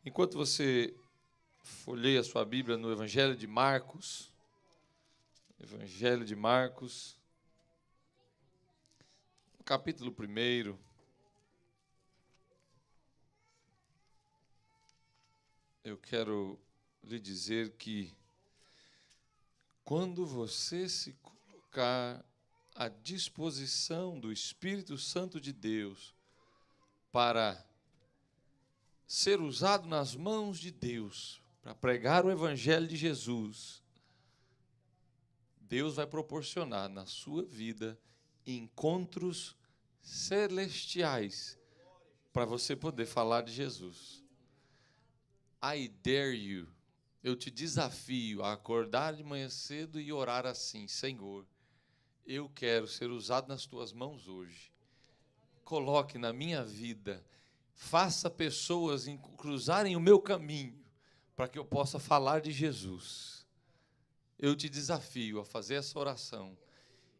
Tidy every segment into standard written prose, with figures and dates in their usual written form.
Enquanto você folheia a sua Bíblia no Evangelho de Marcos, capítulo 1, eu quero lhe dizer que quando você se colocar à disposição do Espírito Santo de Deus para ser usado nas mãos de Deus, para pregar o Evangelho de Jesus, Deus vai proporcionar na sua vida encontros celestiais para você poder falar de Jesus. I dare you, eu te desafio a acordar de manhã cedo e orar assim: Senhor, eu quero ser usado nas tuas mãos hoje. Coloque na minha vida, faça pessoas cruzarem o meu caminho para que eu possa falar de Jesus. Eu te desafio a fazer essa oração.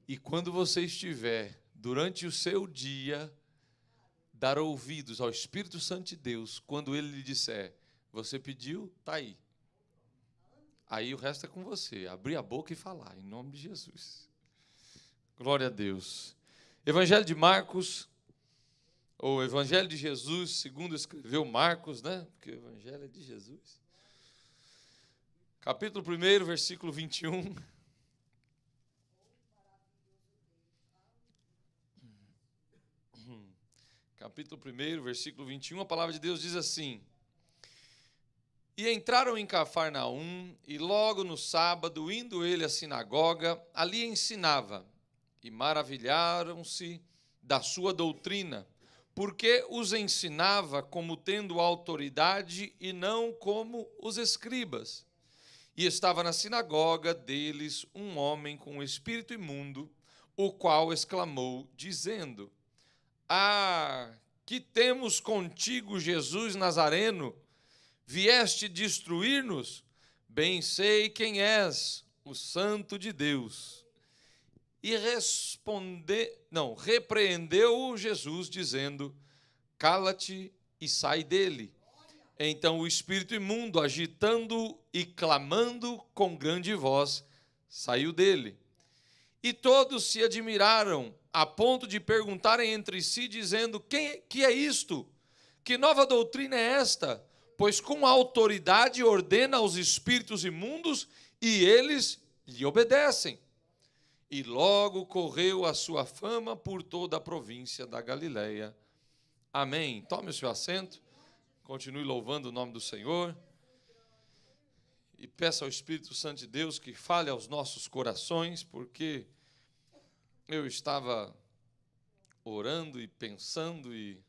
E quando você estiver, durante o seu dia, dar ouvidos ao Espírito Santo de Deus, quando Ele lhe disser: você pediu, está aí. Aí o resto é com você, abrir a boca e falar, em nome de Jesus. Glória a Deus. Evangelho de Marcos, ou Evangelho de Jesus, segundo escreveu Marcos, né? Porque o Evangelho é de Jesus. Capítulo 1, versículo 21. Capítulo 1, versículo 21, a palavra de Deus diz assim: E entraram em Cafarnaum, e logo no sábado, indo ele à sinagoga, ali ensinava, e maravilharam-se da sua doutrina, porque os ensinava como tendo autoridade e não como os escribas. E estava na sinagoga deles um homem com um espírito imundo, o qual exclamou, dizendo: Ah, que temos contigo, Jesus Nazareno? Vieste destruir-nos? Bem sei quem és, o Santo de Deus. E repreendeu Jesus, dizendo: Cala-te e sai dele. Então o espírito imundo, agitando e clamando com grande voz, saiu dele. E todos se admiraram, a ponto de perguntarem entre si, dizendo: que é isto? Que nova doutrina é esta? Pois com autoridade ordena aos espíritos imundos, e eles lhe obedecem. E logo correu a sua fama por toda a província da Galileia. Amém. Tome o seu assento, continue louvando o nome do Senhor, e peça ao Espírito Santo de Deus que fale aos nossos corações, porque eu estava orando e pensando, e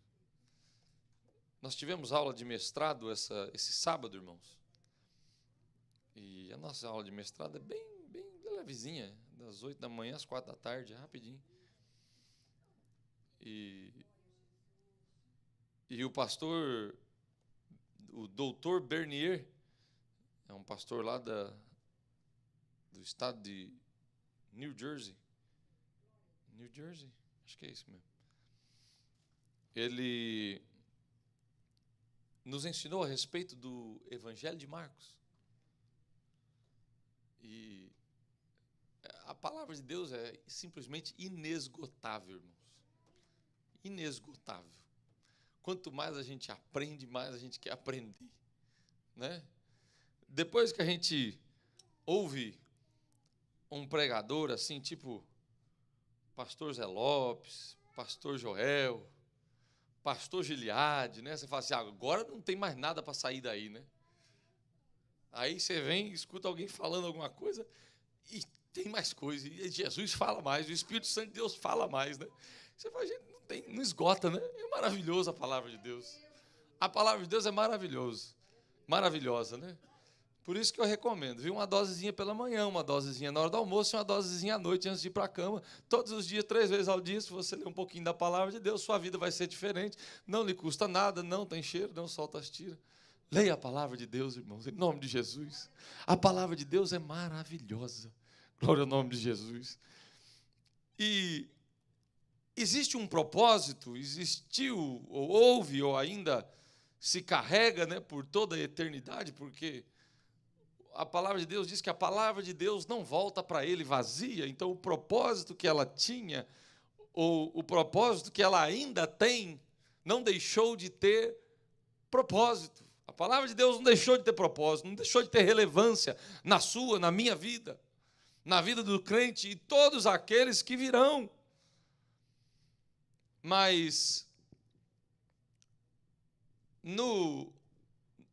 nós tivemos aula de mestrado esse sábado, irmãos. E a nossa aula de mestrado é bem levezinha, das 8 da manhã às 4 da tarde, é rapidinho. E o pastor, o doutor Bernier, é um pastor lá do estado de New Jersey, acho que é isso mesmo. Ele nos ensinou a respeito do Evangelho de Marcos. E a palavra de Deus é simplesmente inesgotável, irmãos. Inesgotável. Quanto mais a gente aprende, mais a gente quer aprender, né? Depois que a gente ouve um pregador assim, tipo pastor Zé Lopes, pastor Joel, pastor Giliade, né? Você fala assim: agora não tem mais nada para sair daí, né? Aí você vem, escuta alguém falando alguma coisa e tem mais coisa. E Jesus fala mais, o Espírito Santo de Deus fala mais, né? Você fala: gente, não esgota, né? É maravilhoso a palavra de Deus. A palavra de Deus é maravilhosa, né? Por isso que eu recomendo, viu? Uma dosezinha pela manhã, uma dosezinha na hora do almoço e uma dosezinha à noite antes de ir para a cama. Todos os dias, 3 vezes ao dia, se você ler um pouquinho da palavra de Deus, sua vida vai ser diferente. Não lhe custa nada, não tem cheiro, não solta as tiras. Leia a palavra de Deus, irmãos, em nome de Jesus. A palavra de Deus é maravilhosa. Glória ao nome de Jesus. E existe um propósito, existiu, ou houve, ou ainda se carrega, né, por toda a eternidade, porque a palavra de Deus diz que a palavra de Deus não volta para ele vazia. Então, o propósito que ela tinha, ou o propósito que ela ainda tem, não deixou de ter propósito. A palavra de Deus não deixou de ter propósito, não deixou de ter relevância na sua, na minha vida, na vida do crente e todos aqueles que virão. Mas,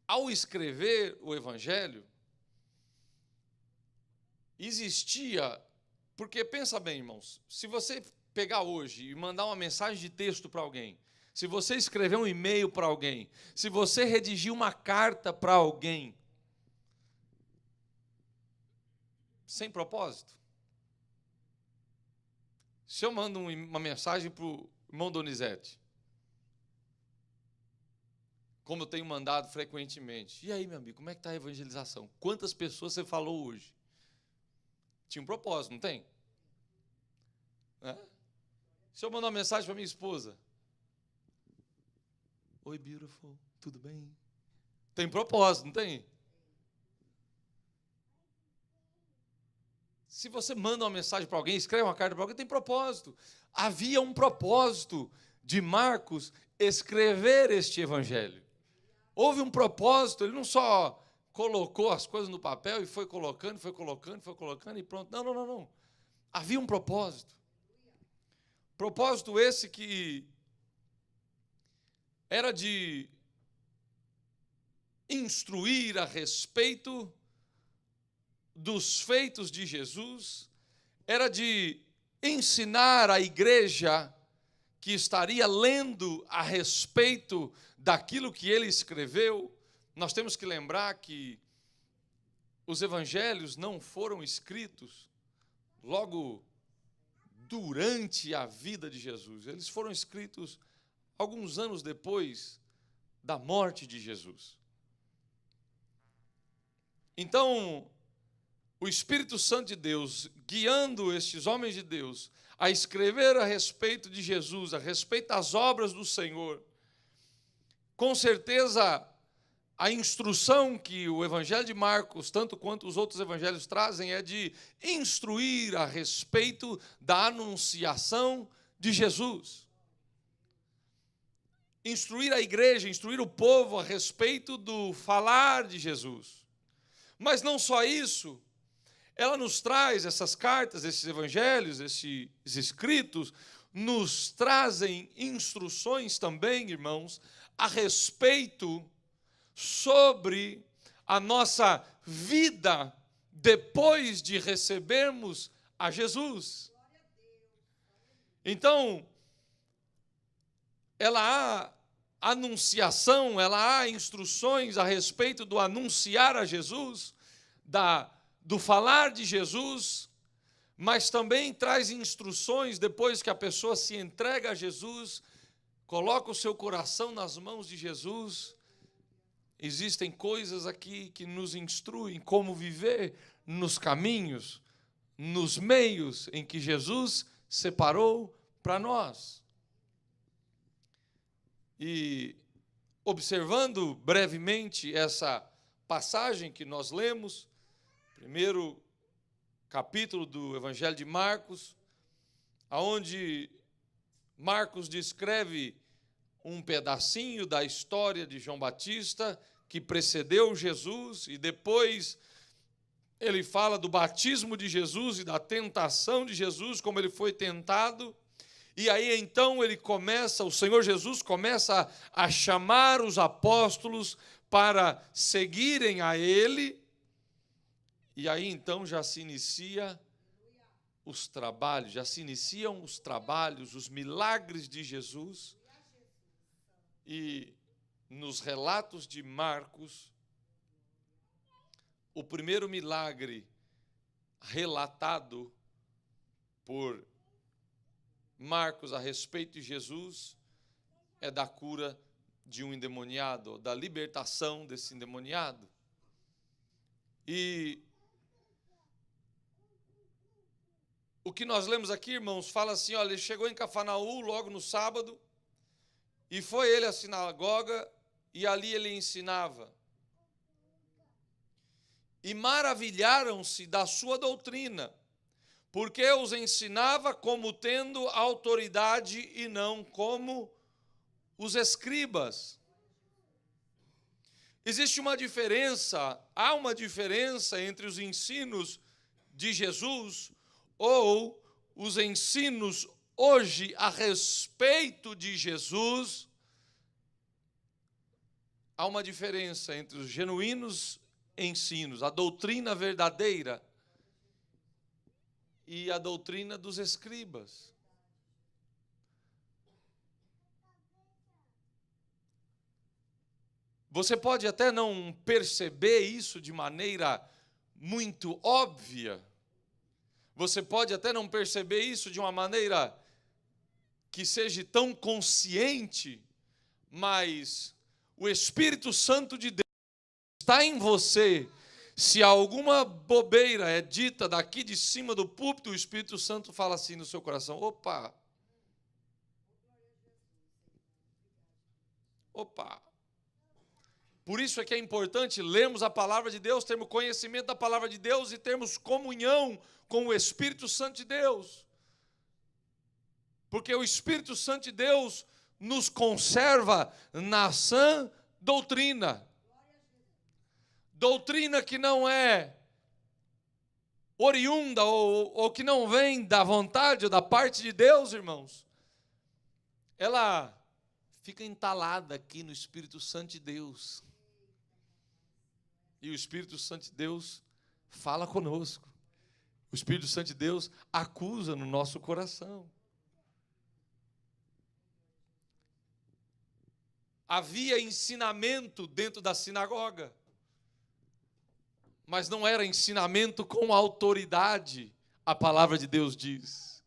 ao escrever o Evangelho, existia, porque pensa bem, irmãos, se você pegar hoje e mandar uma mensagem de texto para alguém, se você escrever um e-mail para alguém, se você redigir uma carta para alguém, sem propósito. Se eu mando uma mensagem para o irmão Donizete, como eu tenho mandado frequentemente, e aí, meu amigo, como é que está a evangelização? Quantas pessoas você falou hoje? Tinha um propósito, não tem? Se eu mandar uma mensagem para minha esposa, oi, beautiful, tudo bem? Tem propósito, não tem? Se você manda uma mensagem para alguém, escreve uma carta para alguém, tem propósito. Havia um propósito de Marcos escrever este evangelho. Houve um propósito, ele não só colocou as coisas no papel e foi colocando e pronto. Não. Havia um propósito. Propósito esse que era de instruir a respeito dos feitos de Jesus, era de ensinar a igreja que estaria lendo a respeito daquilo que ele escreveu. Nós temos que lembrar que os evangelhos não foram escritos logo durante a vida de Jesus. Eles foram escritos alguns anos depois da morte de Jesus. Então, o Espírito Santo de Deus, guiando estes homens de Deus a escrever a respeito de Jesus, a respeito das obras do Senhor, com certeza a instrução que o Evangelho de Marcos, tanto quanto os outros evangelhos trazem, é de instruir a respeito da anunciação de Jesus. Instruir a igreja, instruir o povo a respeito do falar de Jesus. Mas não só isso, ela nos traz essas cartas, esses evangelhos, esses escritos, nos trazem instruções também, irmãos, a respeito sobre a nossa vida depois de recebermos a Jesus. Então, ela há anunciação, ela há instruções a respeito do anunciar a Jesus, do falar de Jesus, mas também traz instruções depois que a pessoa se entrega a Jesus, coloca o seu coração nas mãos de Jesus. Existem coisas aqui que nos instruem como viver nos caminhos, nos meios em que Jesus separou para nós. E observando brevemente essa passagem que nós lemos, primeiro capítulo do Evangelho de Marcos, onde Marcos descreve um pedacinho da história de João Batista, que precedeu Jesus, e depois ele fala do batismo de Jesus e da tentação de Jesus, como ele foi tentado. E aí então o Senhor Jesus começa a chamar os apóstolos para seguirem a ele. E aí então já se iniciam os trabalhos, os milagres de Jesus. E nos relatos de Marcos, o primeiro milagre relatado por Marcos a respeito de Jesus é da cura de um endemoniado, da libertação desse endemoniado. E o que nós lemos aqui, irmãos, fala assim, ele chegou em Cafarnaum logo no sábado, e foi ele à sinagoga, e ali ele ensinava. E maravilharam-se da sua doutrina, porque os ensinava como tendo autoridade e não como os escribas. Existe uma diferença, há uma diferença entre os ensinos de Jesus ou os ensinos hoje a respeito de Jesus. Há uma diferença entre os genuínos ensinos, a doutrina verdadeira e a doutrina dos escribas. Você pode até não perceber isso de maneira muito óbvia. Você pode até não perceber isso de uma maneira que seja tão consciente, mas o Espírito Santo de Deus está em você. Se alguma bobeira é dita daqui de cima do púlpito, o Espírito Santo fala assim no seu coração: opa, opa. Por isso é que é importante lermos a palavra de Deus, termos conhecimento da palavra de Deus e termos comunhão com o Espírito Santo de Deus. Porque o Espírito Santo de Deus nos conserva na sã doutrina. Doutrina que não é oriunda ou que não vem da vontade ou da parte de Deus, irmãos. Ela fica entalada aqui no Espírito Santo de Deus. E o Espírito Santo de Deus fala conosco. O Espírito Santo de Deus acusa no nosso coração. Havia ensinamento dentro da sinagoga, mas não era ensinamento com autoridade, a palavra de Deus diz.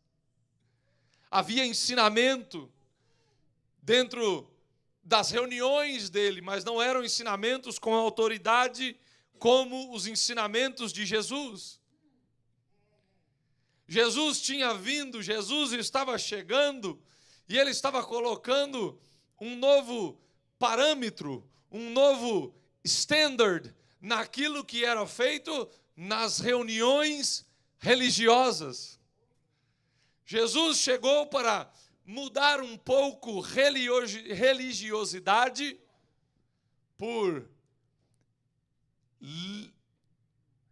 Havia ensinamento dentro das reuniões dele, mas não eram ensinamentos com autoridade como os ensinamentos de Jesus. Jesus tinha vindo, Jesus estava chegando, e ele estava colocando um novo parâmetro, um novo standard naquilo que era feito nas reuniões religiosas. Jesus chegou para mudar um pouco religiosidade por...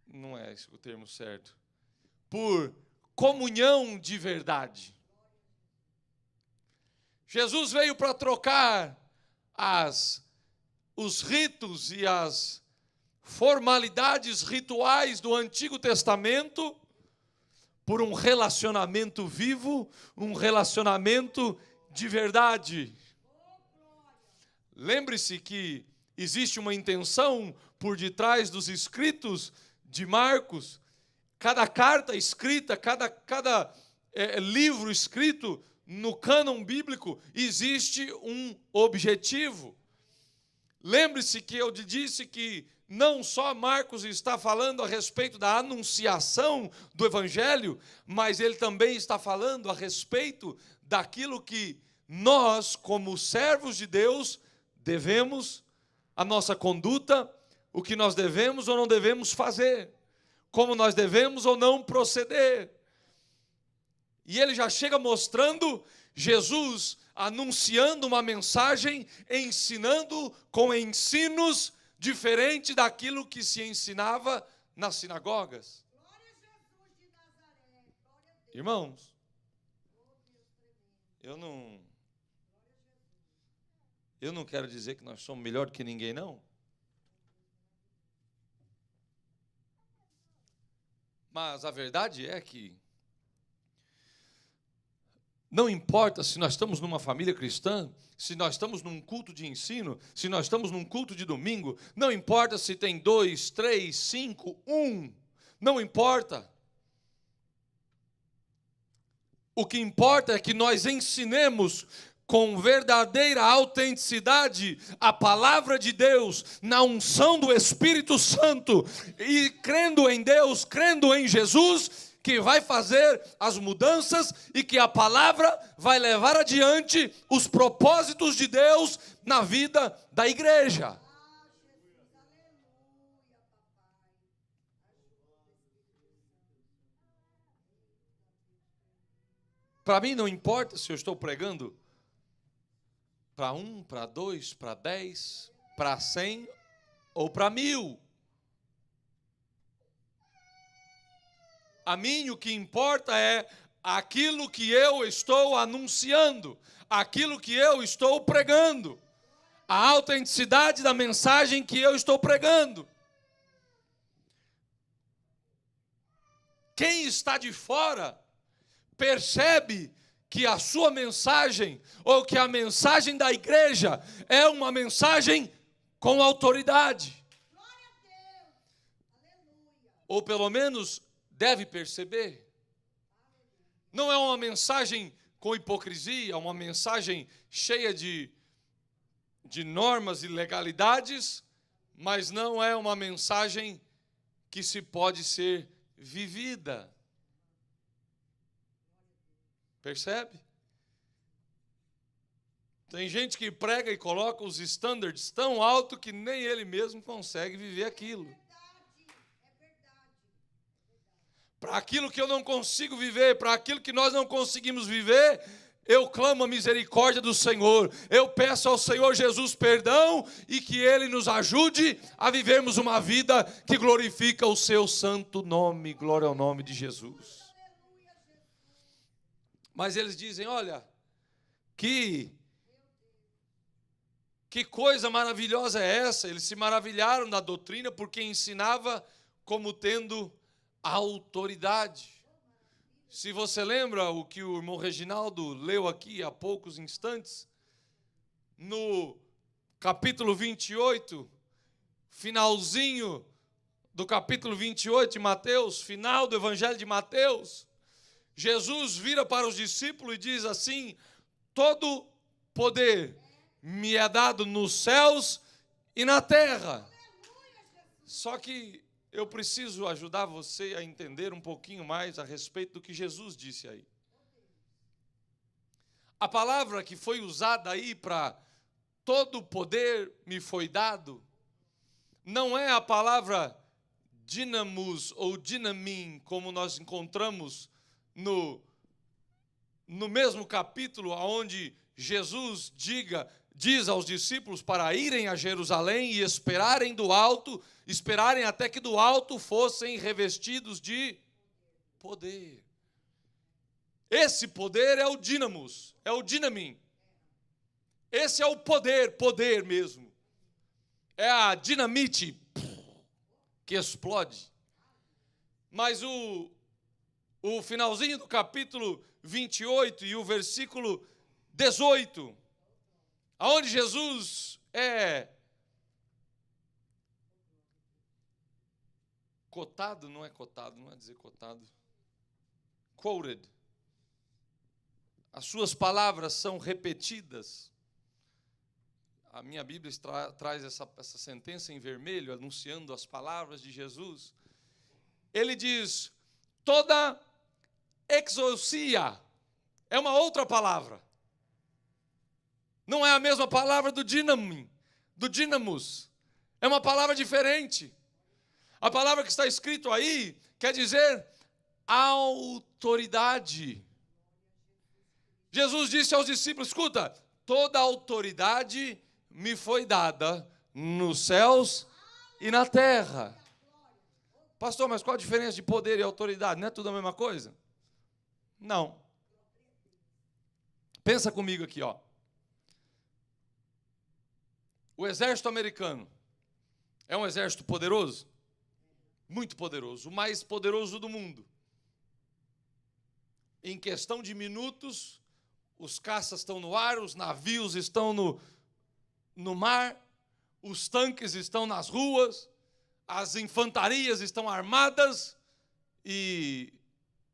Não é esse o termo certo. Por comunhão de verdade. Jesus veio para trocar os ritos e as formalidades rituais do Antigo Testamento por um relacionamento vivo, um relacionamento de verdade. Lembre-se que existe uma intenção por detrás dos escritos de Marcos. Cada carta escrita, cada livro escrito no cânon bíblico, existe um objetivo. Lembre-se que eu disse que não só Marcos está falando a respeito da anunciação do Evangelho, mas ele também está falando a respeito daquilo que nós, como servos de Deus, devemos, a nossa conduta, o que nós devemos ou não devemos fazer, como nós devemos ou não proceder. E ele já chega mostrando Jesus anunciando uma mensagem, ensinando com ensinos diferente daquilo que se ensinava nas sinagogas. Irmãos, eu não quero dizer que nós somos melhor que ninguém, não. Mas a verdade é que não importa se nós estamos numa família cristã, se nós estamos num culto de ensino, se nós estamos num culto de domingo, não importa se tem 2, 3, 5, 1, não importa. O que importa é que nós ensinemos com verdadeira autenticidade a palavra de Deus, na unção do Espírito Santo, e crendo em Deus, crendo em Jesus, que vai fazer as mudanças e que a palavra vai levar adiante os propósitos de Deus na vida da igreja. Para mim não importa se eu estou pregando para 1, para 2, para 10, para 100 ou para 1000. A mim o que importa é aquilo que eu estou anunciando, aquilo que eu estou pregando, a autenticidade da mensagem que eu estou pregando. Quem está de fora percebe que a sua mensagem, ou que a mensagem da igreja, é uma mensagem com autoridade. Ou pelo menos deve perceber. Não é uma mensagem com hipocrisia, uma mensagem cheia de normas e legalidades, mas não é uma mensagem que se pode ser vivida. Percebe? Tem gente que prega e coloca os standards tão alto que nem ele mesmo consegue viver aquilo. Para aquilo que eu não consigo viver, para aquilo que nós não conseguimos viver, eu clamo a misericórdia do Senhor. Eu peço ao Senhor Jesus perdão e que Ele nos ajude a vivermos uma vida que glorifica o Seu santo nome. Glória ao nome de Jesus. Mas eles dizem, olha, que coisa maravilhosa é essa? Eles se maravilharam da doutrina porque ensinava como tendo autoridade. Se você lembra o que o irmão Reginaldo leu aqui há poucos instantes, no capítulo 28, finalzinho do capítulo 28 de Mateus, final do evangelho de Mateus, Jesus vira para os discípulos e diz assim: todo poder me é dado nos céus e na terra. Só que eu preciso ajudar você a entender um pouquinho mais a respeito do que Jesus disse aí. A palavra que foi usada aí para todo poder me foi dado, não é a palavra dinamus ou dinamim, como nós encontramos no mesmo capítulo, onde Jesus diz aos discípulos para irem a Jerusalém e esperarem do alto, esperarem até que do alto fossem revestidos de poder. Esse poder é o dinamus, é o dinamim. Esse é o poder mesmo. É a dinamite que explode. Mas o finalzinho do capítulo 28 e o versículo 18, aonde Jesus é cotado, não é dizer cotado, quoted. As suas palavras são repetidas. A minha Bíblia traz essa sentença em vermelho, anunciando as palavras de Jesus. Ele diz, toda exousia é uma outra palavra. Não é a mesma palavra do dinamus. É uma palavra diferente. A palavra que está escrito aí quer dizer autoridade. Jesus disse aos discípulos, escuta, toda autoridade me foi dada nos céus e na terra. Pastor, mas qual a diferença de poder e autoridade? Não é tudo a mesma coisa? Não. Pensa comigo aqui, ó. O exército americano é um exército poderoso? Muito poderoso, o mais poderoso do mundo. Em questão de minutos, os caças estão no ar, os navios estão no mar, os tanques estão nas ruas, as infantarias estão armadas e,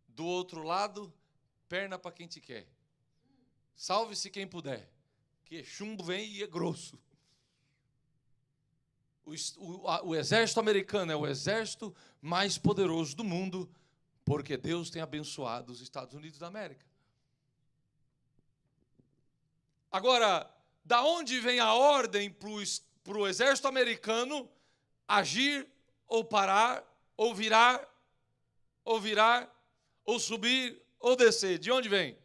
do outro lado, perna para quem te quer. Salve-se quem puder, que chumbo vem e é grosso. O exército americano é o exército mais poderoso do mundo Porque Deus tem abençoado os Estados Unidos da América. Agora, da onde vem a ordem para o exército americano agir, ou parar, ou virar, ou subir, ou descer? De onde vem?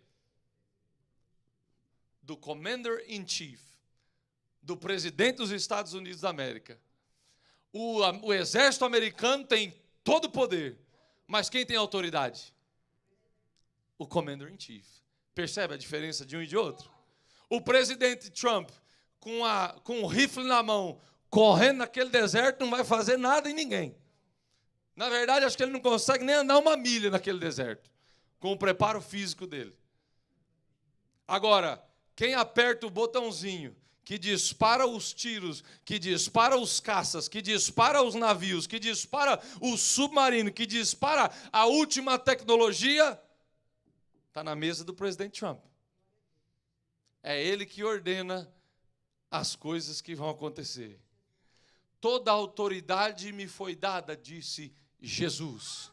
Do Commander-in-Chief, do presidente dos Estados Unidos da América. O exército americano tem todo o poder, mas quem tem autoridade? O Commander-in-Chief. Percebe a diferença de um e de outro? O presidente Trump, com um rifle na mão, correndo naquele deserto, não vai fazer nada em ninguém. Na verdade, acho que ele não consegue nem andar uma milha naquele deserto, com o preparo físico dele. Agora, quem aperta o botãozinho que dispara os tiros, que dispara os caças, que dispara os navios, que dispara o submarino, que dispara a última tecnologia, está na mesa do presidente Trump. É ele que ordena as coisas que vão acontecer. Toda a autoridade me foi dada, disse Jesus.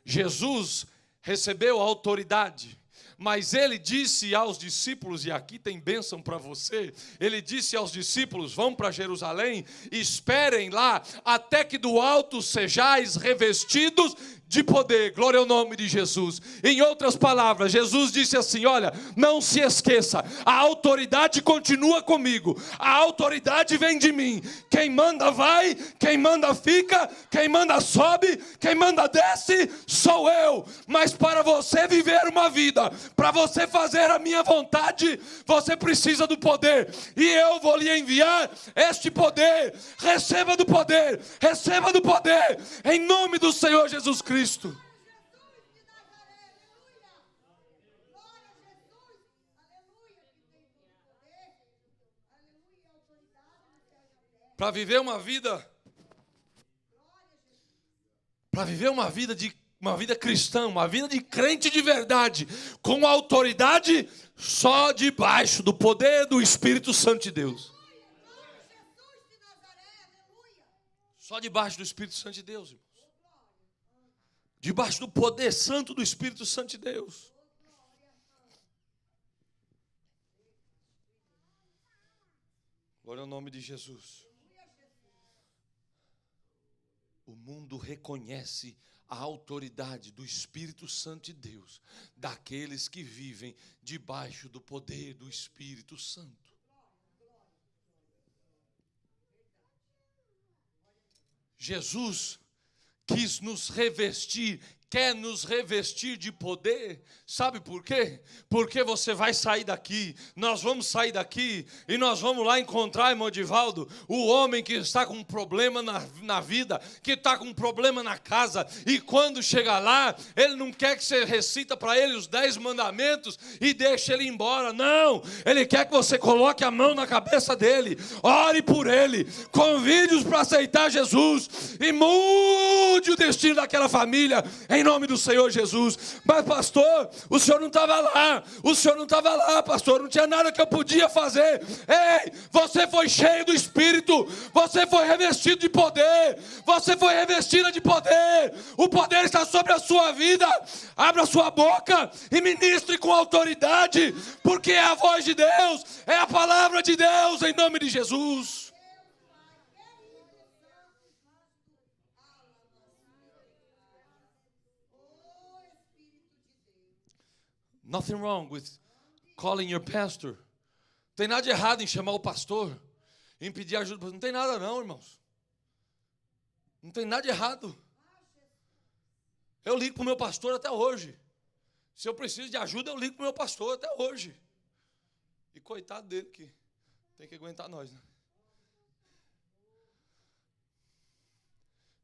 Jesus recebeu a autoridade, mas ele disse aos discípulos, e aqui tem bênção para você, ele disse aos discípulos: vão para Jerusalém, esperem lá, até que do alto sejais revestidos de poder. Glória ao nome de Jesus. Em outras palavras, Jesus disse assim: olha, não se esqueça, a autoridade continua comigo, a autoridade vem de mim. Quem manda vai, quem manda fica, quem manda sobe, quem manda desce, sou eu. Mas para você viver uma vida, para você fazer a minha vontade, você precisa do poder, e eu vou lhe enviar este poder. Receba do poder, receba do poder, em nome do Senhor Jesus Cristo. Para viver uma vida cristã, uma vida de crente de verdade, com autoridade, só debaixo do poder do Espírito Santo de Deus. Só debaixo do Espírito Santo de Deus, irmãos. Debaixo do poder santo do Espírito Santo de Deus. Glória ao nome de Jesus. O mundo reconhece a autoridade do Espírito Santo de Deus, daqueles que vivem debaixo do poder do Espírito Santo. Jesus quis nos revestir, quer nos revestir de poder. Sabe por quê? Porque você vai sair daqui, nós vamos sair daqui, e nós vamos lá encontrar, irmão Divaldo, o homem que está com um problema na vida, que está com um problema na casa, e quando chegar lá, ele não quer que você recita para ele os 10 mandamentos e deixe ele embora. Não, ele quer que você coloque a mão na cabeça dele, ore por ele, convide-os para aceitar Jesus, e mude o destino daquela família, em nome do Senhor Jesus. Mas pastor, o senhor não estava lá, pastor, não tinha nada que eu podia fazer. Ei, você foi cheio do Espírito, você foi revestido de poder, você foi revestida de poder, o poder está sobre a sua vida. Abra sua boca e ministre com autoridade, porque é a voz de Deus, é a palavra de Deus, em nome de Jesus. Nothing wrong with calling your pastor. Não tem nada de errado em chamar o pastor, em pedir ajuda. Não tem nada não, irmãos. Não tem nada de errado. Eu ligo para o meu pastor até hoje. Se eu preciso de ajuda, eu ligo para o meu pastor até hoje. E coitado dele que tem que aguentar nós, né?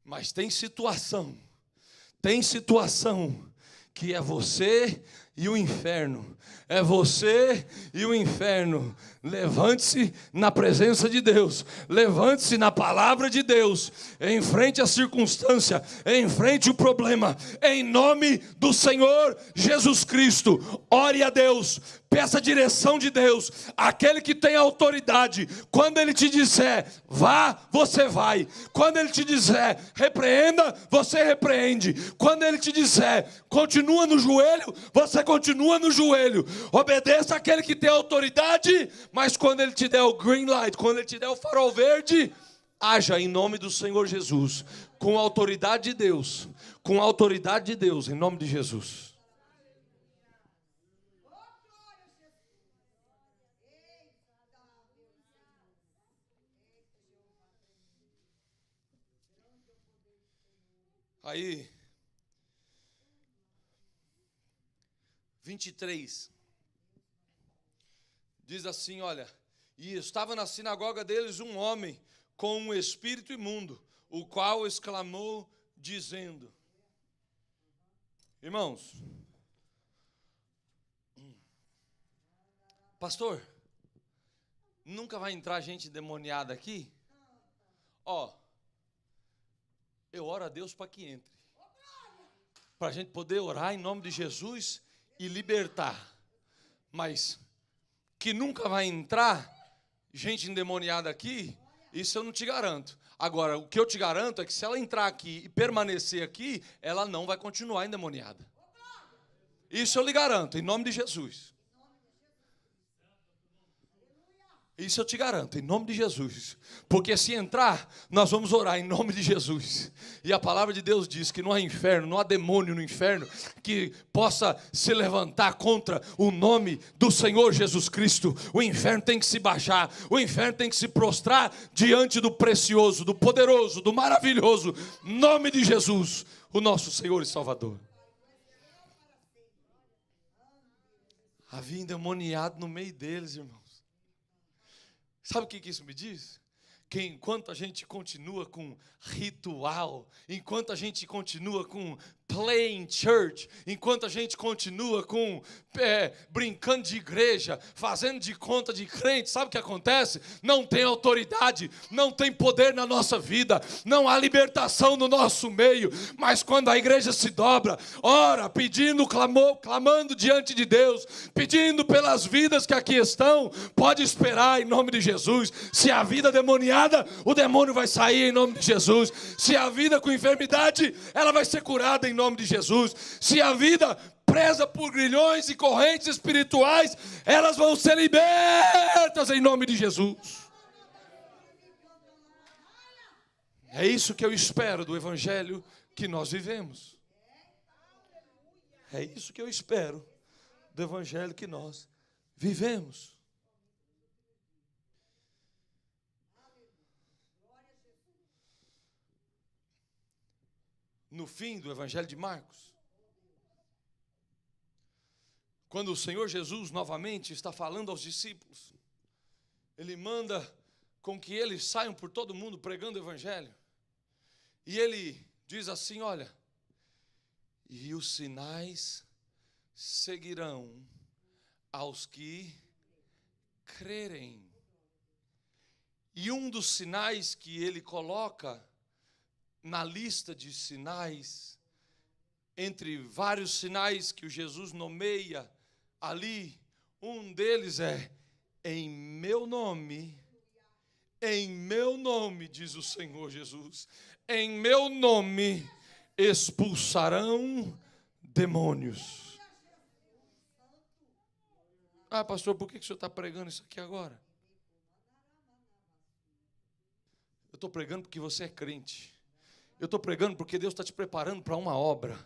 Mas tem situação que é você e o inferno. É você e o inferno. Levante-se na presença de Deus. Levante-se na palavra de Deus. Enfrente a circunstância. Enfrente o problema. Em nome do Senhor Jesus Cristo. Ore a Deus. Peça a direção de Deus. Aquele que tem autoridade. Quando Ele te disser, vá, você vai. Quando Ele te disser, repreenda, você repreende. Quando Ele te disser, continua no joelho, você continua no joelho. Obedeça àquele que tem autoridade. Mas quando Ele te der o green light, quando Ele te der o farol verde, haja em nome do Senhor Jesus. Com a autoridade de Deus. Com a autoridade de Deus, em nome de Jesus. Aí, 23, diz assim, olha, e estava na sinagoga deles um homem com um espírito imundo, o qual exclamou, dizendo, irmãos, pastor, nunca vai entrar gente endemoniada aqui? Eu oro a Deus para que entre. Para a gente poder orar em nome de Jesus e libertar. Mas que nunca vai entrar gente endemoniada aqui, isso eu não te garanto. Agora, o que eu te garanto é que se ela entrar aqui e permanecer aqui, ela não vai continuar endemoniada. Isso eu lhe garanto, em nome de Jesus. Isso eu te garanto, em nome de Jesus. Porque se entrar, nós vamos orar em nome de Jesus. E a palavra de Deus diz que não há inferno, não há demônio no inferno que possa se levantar contra o nome do Senhor Jesus Cristo. O inferno tem que se baixar, o inferno tem que se prostrar diante do precioso, do poderoso, do maravilhoso nome de Jesus, o nosso Senhor e Salvador. Havia endemoniado no meio deles, irmão. Sabe o que isso me diz? Que enquanto a gente continua com ritual, enquanto a gente continua com playing church, enquanto a gente continua com brincando de igreja, fazendo de conta de crente, sabe o que acontece? Não tem autoridade, não tem poder na nossa vida, não há libertação no nosso meio. Mas quando a igreja se dobra, ora, pedindo, clamando diante de Deus, pedindo pelas vidas que aqui estão, pode esperar em nome de Jesus. Se a vida demoniada, o demônio vai sair em nome de Jesus. Se a vida com enfermidade, ela vai ser curada em nome de Jesus. Se a vida presa por grilhões e correntes espirituais, elas vão ser libertas em nome de Jesus. É isso que eu espero do evangelho que nós vivemos. É isso que eu espero do evangelho que nós vivemos. No fim do evangelho de Marcos, quando o Senhor Jesus novamente está falando aos discípulos, Ele manda com que eles saiam por todo mundo pregando o evangelho. E Ele diz assim, olha, e os sinais seguirão aos que crerem. E um dos sinais que Ele coloca na lista de sinais, entre vários sinais que o Jesus nomeia ali, um deles é, em meu nome, diz o Senhor Jesus, em meu nome expulsarão demônios. Ah, pastor, por que o senhor está pregando isso aqui agora? Eu estou pregando porque você é crente. Eu estou pregando porque Deus está te preparando para uma obra.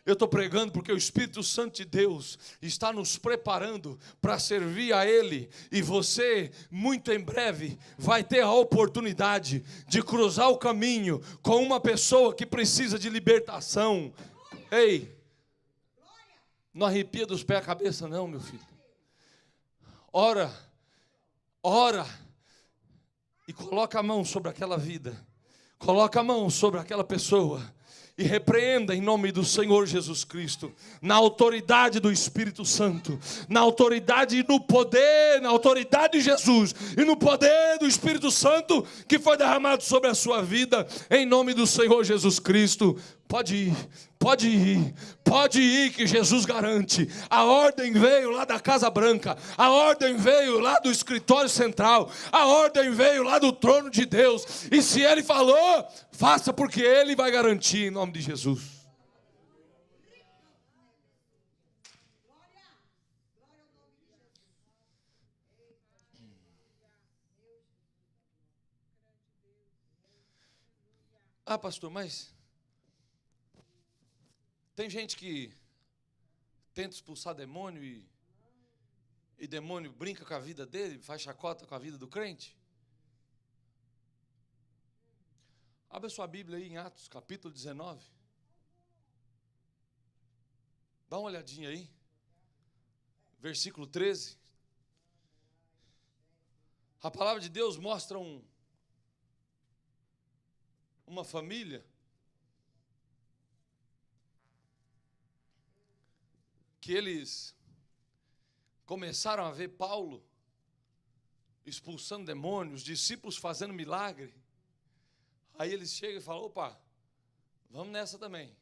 Eu estou pregando porque o Espírito Santo de Deus está nos preparando para servir a Ele. E você, muito em breve, vai ter a oportunidade de cruzar o caminho com uma pessoa que precisa de libertação. Ei, não arrepia dos pés à cabeça não, meu filho. Ora, e coloca a mão sobre aquela vida. Coloca a mão sobre aquela pessoa e repreenda em nome do Senhor Jesus Cristo, na autoridade do Espírito Santo, na autoridade e no poder, na autoridade de Jesus e no poder do Espírito Santo que foi derramado sobre a sua vida, em nome do Senhor Jesus Cristo. Pode ir, pode ir, pode ir, que Jesus garante. A ordem veio lá da Casa Branca, a ordem veio lá do escritório central, a ordem veio lá do trono de Deus, e se Ele falou, faça, porque Ele vai garantir, em nome de Jesus. Ah, pastor, mas tem gente que tenta expulsar demônio e demônio brinca com a vida dele, faz chacota com a vida do crente. Abra sua Bíblia aí em Atos, capítulo 19. Dá uma olhadinha aí. Versículo 13. A palavra de Deus mostra uma família que eles começaram a ver Paulo expulsando demônios, discípulos fazendo milagre. Aí eles chegam e falam: opa, vamos nessa também.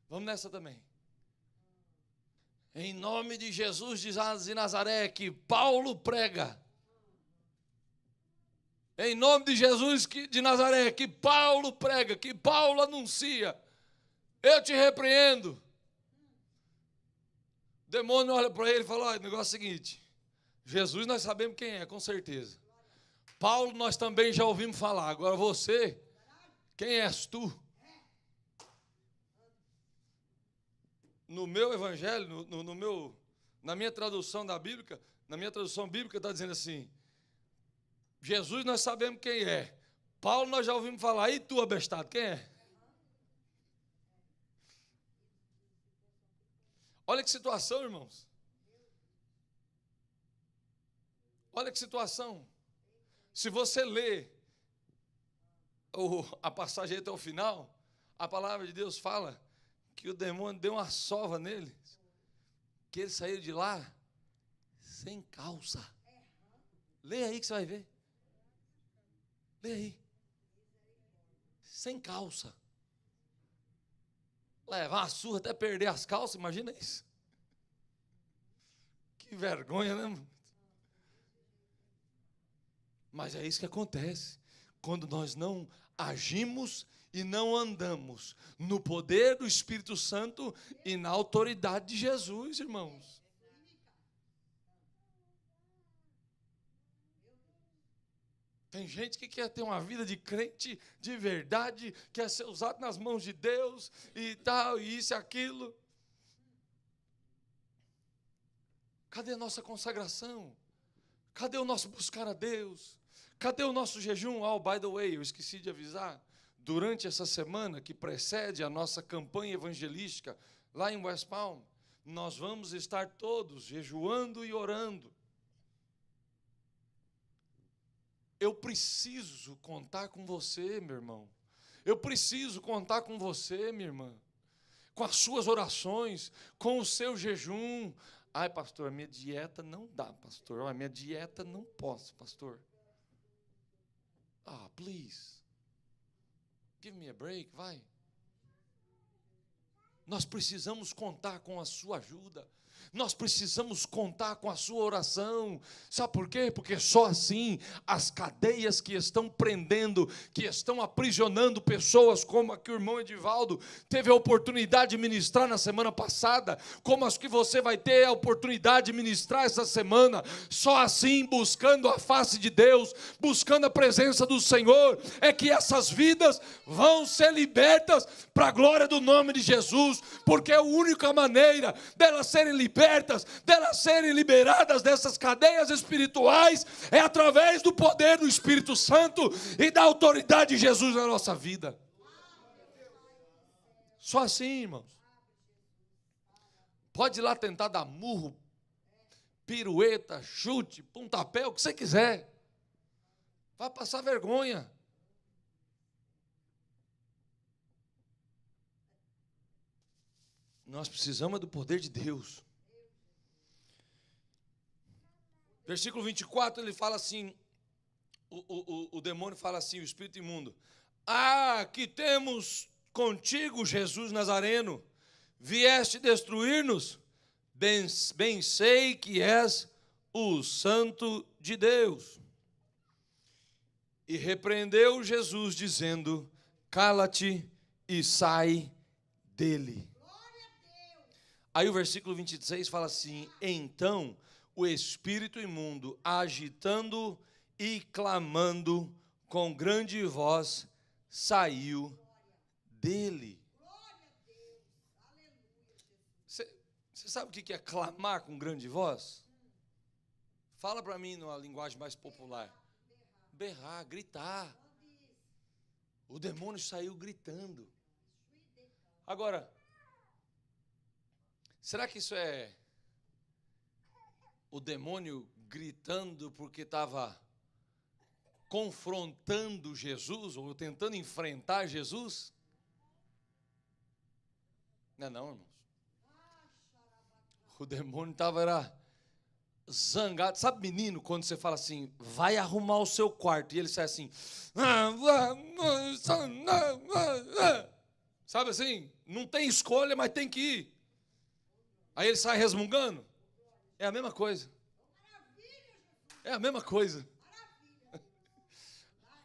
Vamos nessa também. Em nome de Jesus de Nazaré, que Paulo prega. Em nome de Jesus de Nazaré, que Paulo prega, que Paulo anuncia. Eu te repreendo. O demônio olha para ele e fala: olha, o negócio é o seguinte, Jesus nós sabemos quem é, com certeza. Paulo nós também já ouvimos falar. Agora você, quem és tu? No meu evangelho, na minha tradução da Bíblia, na minha tradução bíblica está dizendo assim: Jesus nós sabemos quem é. Paulo nós já ouvimos falar. E tu, abestado, quem é? Olha que situação, irmãos. Olha que situação. Se você ler a passagem até o final, a palavra de Deus fala que o demônio deu uma sova nele, que ele saiu de lá sem calça. Lê aí que você vai ver. Lê aí. Sem calça. Levar uma surra até perder as calças, imagina isso. Que vergonha, né, irmão? Mas é isso que acontece quando nós não agimos e não andamos no poder do Espírito Santo e na autoridade de Jesus, irmãos. Tem gente que quer ter uma vida de crente de verdade, quer ser usado nas mãos de Deus e tal, e isso e aquilo. Cadê a nossa consagração? Cadê o nosso buscar a Deus? Cadê o nosso jejum? Oh, by the way, eu esqueci de avisar. Durante essa semana que precede a nossa campanha evangelística, lá em West Palm, nós vamos estar todos jejuando e orando. Eu preciso contar com você, meu irmão. Eu preciso contar com você, minha irmã. Com as suas orações, com o seu jejum. Ai, pastor, a minha dieta não dá, pastor. A minha dieta não posso, pastor. Ah, please. Give me a break, vai. Nós precisamos contar com a sua ajuda. Nós precisamos contar com a sua oração. Sabe por quê? Porque só assim as cadeias que estão prendendo, que estão aprisionando pessoas, como a que o irmão Edivaldo teve a oportunidade de ministrar na semana passada, como as que você vai ter a oportunidade de ministrar essa semana, só assim, buscando a face de Deus, buscando a presença do Senhor, é que essas vidas vão ser libertas para a glória do nome de Jesus, porque é a única maneira delas serem libertas, delas serem liberadas dessas cadeias espirituais, é através do poder do Espírito Santo e da autoridade de Jesus na nossa vida. Só assim, irmãos. Pode ir lá tentar dar murro, pirueta, chute, pontapé, o que você quiser. Vai passar vergonha. Nós precisamos do poder de Deus. Versículo 24, ele fala assim, o demônio fala assim, o espírito imundo: ah, que temos contigo, Jesus Nazareno, vieste destruir-nos? Bem sei que és o Santo de Deus. E repreendeu Jesus, dizendo: cala-te e sai dele. Aí o versículo 26 fala assim: então o espírito imundo, agitando e clamando com grande voz, saiu dele. Você sabe o que é clamar com grande voz? Fala para mim numa linguagem mais popular. Berrar, gritar. O demônio saiu gritando. Agora, será que isso é o demônio gritando porque estava confrontando Jesus ou tentando enfrentar Jesus? Não, irmãos. O demônio estava zangado. Sabe, menino, quando você fala assim, vai arrumar o seu quarto, e ele sai assim, sabe assim, não tem escolha, mas tem que ir. Aí ele sai resmungando. É a mesma coisa. É a mesma coisa.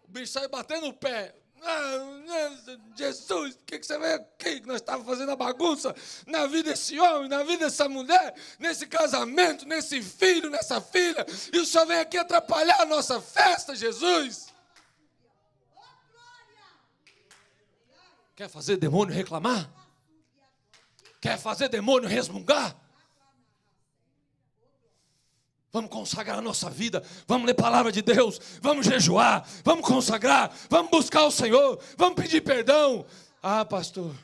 O bicho sai batendo o pé. Jesus, o que você veio aqui? Que nós estávamos fazendo a bagunça na vida desse homem, na vida dessa mulher, nesse casamento, nesse filho, nessa filha. E o Senhor vem aqui atrapalhar a nossa festa, Jesus. Quer fazer demônio reclamar? Quer fazer demônio resmungar? Vamos consagrar a nossa vida, vamos ler a palavra de Deus, vamos jejuar, vamos consagrar, vamos buscar o Senhor, vamos pedir perdão. Ah, pastor,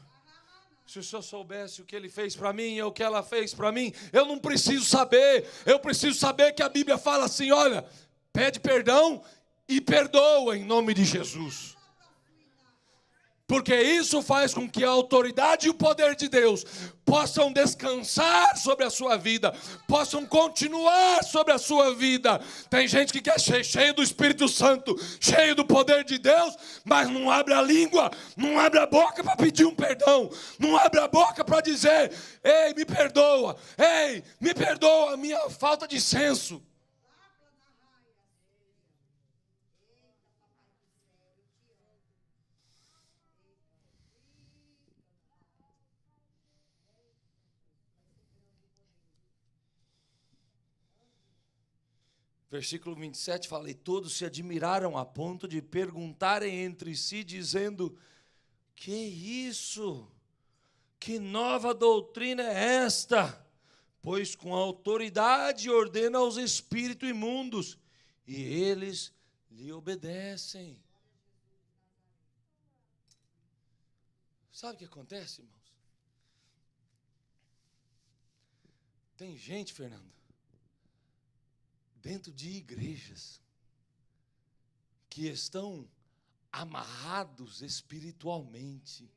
se o senhor soubesse o que ele fez para mim ou o que ela fez para mim, eu não preciso saber. Eu preciso saber que a Bíblia fala assim, olha, pede perdão e perdoa em nome de Jesus. Porque isso faz com que a autoridade e o poder de Deus possam descansar sobre a sua vida, possam continuar sobre a sua vida. Tem gente que quer ser cheio do Espírito Santo, cheio do poder de Deus, mas não abre a língua, não abre a boca para pedir um perdão, não abre a boca para dizer, ei, me perdoa a minha falta de senso. Versículo 27 fala, e todos se admiraram a ponto de perguntarem entre si, dizendo, que isso? Que nova doutrina é esta? Pois com autoridade ordena aos espíritos imundos, e eles lhe obedecem. Sabe o que acontece, irmãos? Tem gente, Fernando, dentro de igrejas que estão amarrados espiritualmente.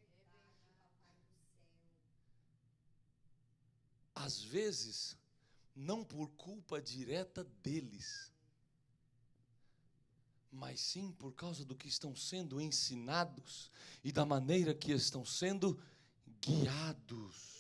Às vezes, não por culpa direta deles, mas sim por causa do que estão sendo ensinados e da maneira que estão sendo guiados.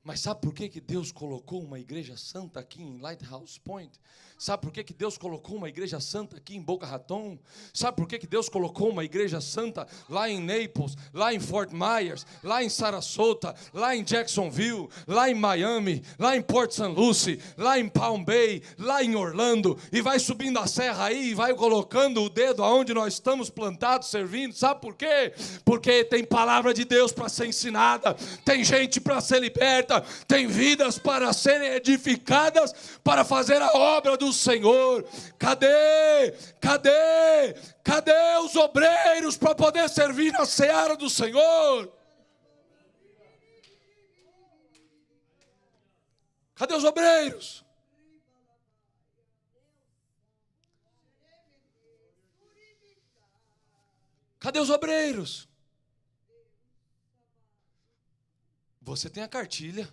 Mas sabe por que Deus colocou uma igreja santa aqui em Lighthouse Point? Sabe por que Deus colocou uma igreja santa aqui em Boca Raton? Sabe por que Deus colocou uma igreja santa lá em Naples, lá em Fort Myers, lá em Sarasota, lá em Jacksonville, lá em Miami, lá em Port St. Lucie, lá em Palm Bay, lá em Orlando, e vai subindo a serra aí e vai colocando o dedo aonde nós estamos plantados, servindo? Sabe por quê? Porque tem palavra de Deus para ser ensinada, tem gente para ser liberta, tem vidas para serem edificadas, para fazer a obra do Senhor. Cadê os obreiros para poder servir na seara do Senhor? Cadê os obreiros? Cadê os obreiros? Você tem a cartilha.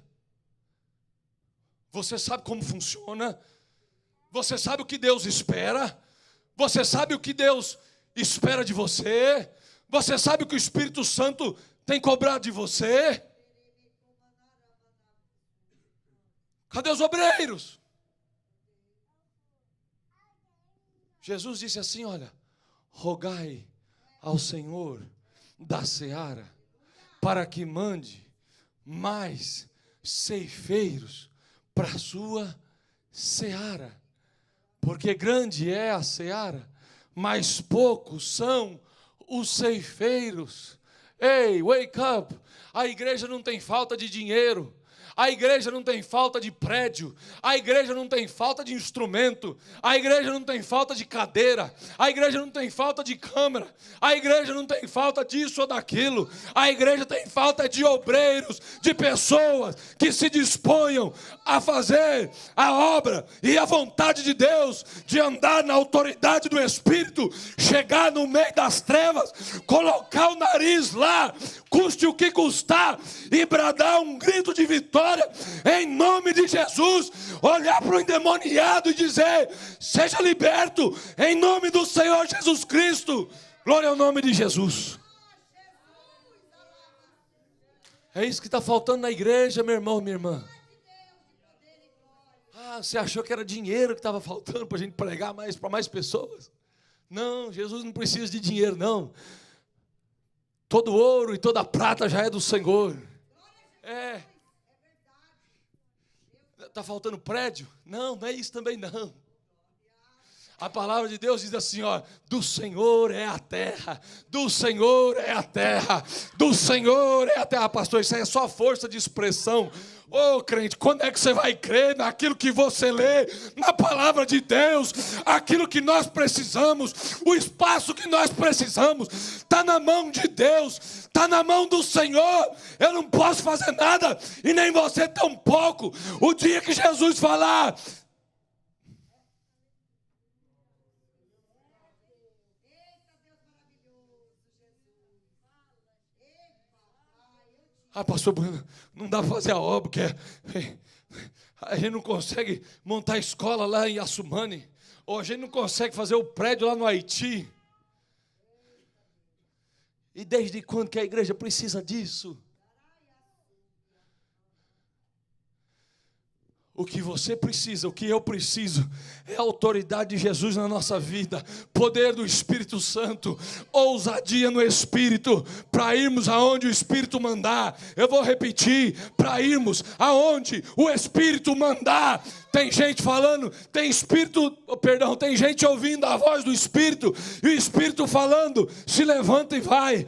Você sabe como funciona. Você sabe o que Deus espera. Você sabe o que Deus espera de você. Você sabe o que o Espírito Santo tem cobrado de você. Cadê os obreiros? Jesus disse assim, olha, rogai ao Senhor da seara para que mande mais ceifeiros para a sua seara. Porque grande é a seara, mas poucos são os ceifeiros. Ei, wake up! A igreja não tem falta de dinheiro. A igreja não tem falta de prédio, a igreja não tem falta de instrumento, a igreja não tem falta de cadeira, a igreja não tem falta de câmera, a igreja não tem falta disso ou daquilo, a igreja tem falta de obreiros, de pessoas que se disponham a fazer a obra e a vontade de Deus, de andar na autoridade do Espírito, chegar no meio das trevas, colocar o nariz lá, custe o que custar, e bradar um grito de vitória, em nome de Jesus, olhar para o endemoniado e dizer, seja liberto, em nome do Senhor Jesus Cristo, glória ao nome de Jesus. É isso que está faltando na igreja, meu irmão, minha irmã. Ah, você achou que era dinheiro que estava faltando para a gente pregar mais para mais pessoas? Não, Jesus não precisa de dinheiro, não. Todo ouro e toda prata já é do Senhor. É. Está faltando prédio? Não, não é isso também não. A palavra de Deus diz assim, ó, do Senhor é a terra, do Senhor é a terra, do Senhor é a terra. Pastor, isso aí é só força de expressão. Ô crente, quando é que você vai crer naquilo que você lê, na palavra de Deus, aquilo que nós precisamos, o espaço que nós precisamos, está na mão de Deus, está na mão do Senhor. Eu não posso fazer nada, e nem você tampouco. O dia que Jesus falar, ah, pastor, não dá para fazer a obra, porque a gente não consegue montar a escola lá em Assumani, ou a gente não consegue fazer o prédio lá no Haiti. E desde quando que a igreja precisa disso? O que você precisa, o que eu preciso, é a autoridade de Jesus na nossa vida, poder do Espírito Santo, ousadia no Espírito, para irmos aonde o Espírito mandar. Eu vou repetir, para irmos aonde o Espírito mandar. Tem gente falando, tem gente ouvindo a voz do Espírito, e o Espírito falando, se levanta e vai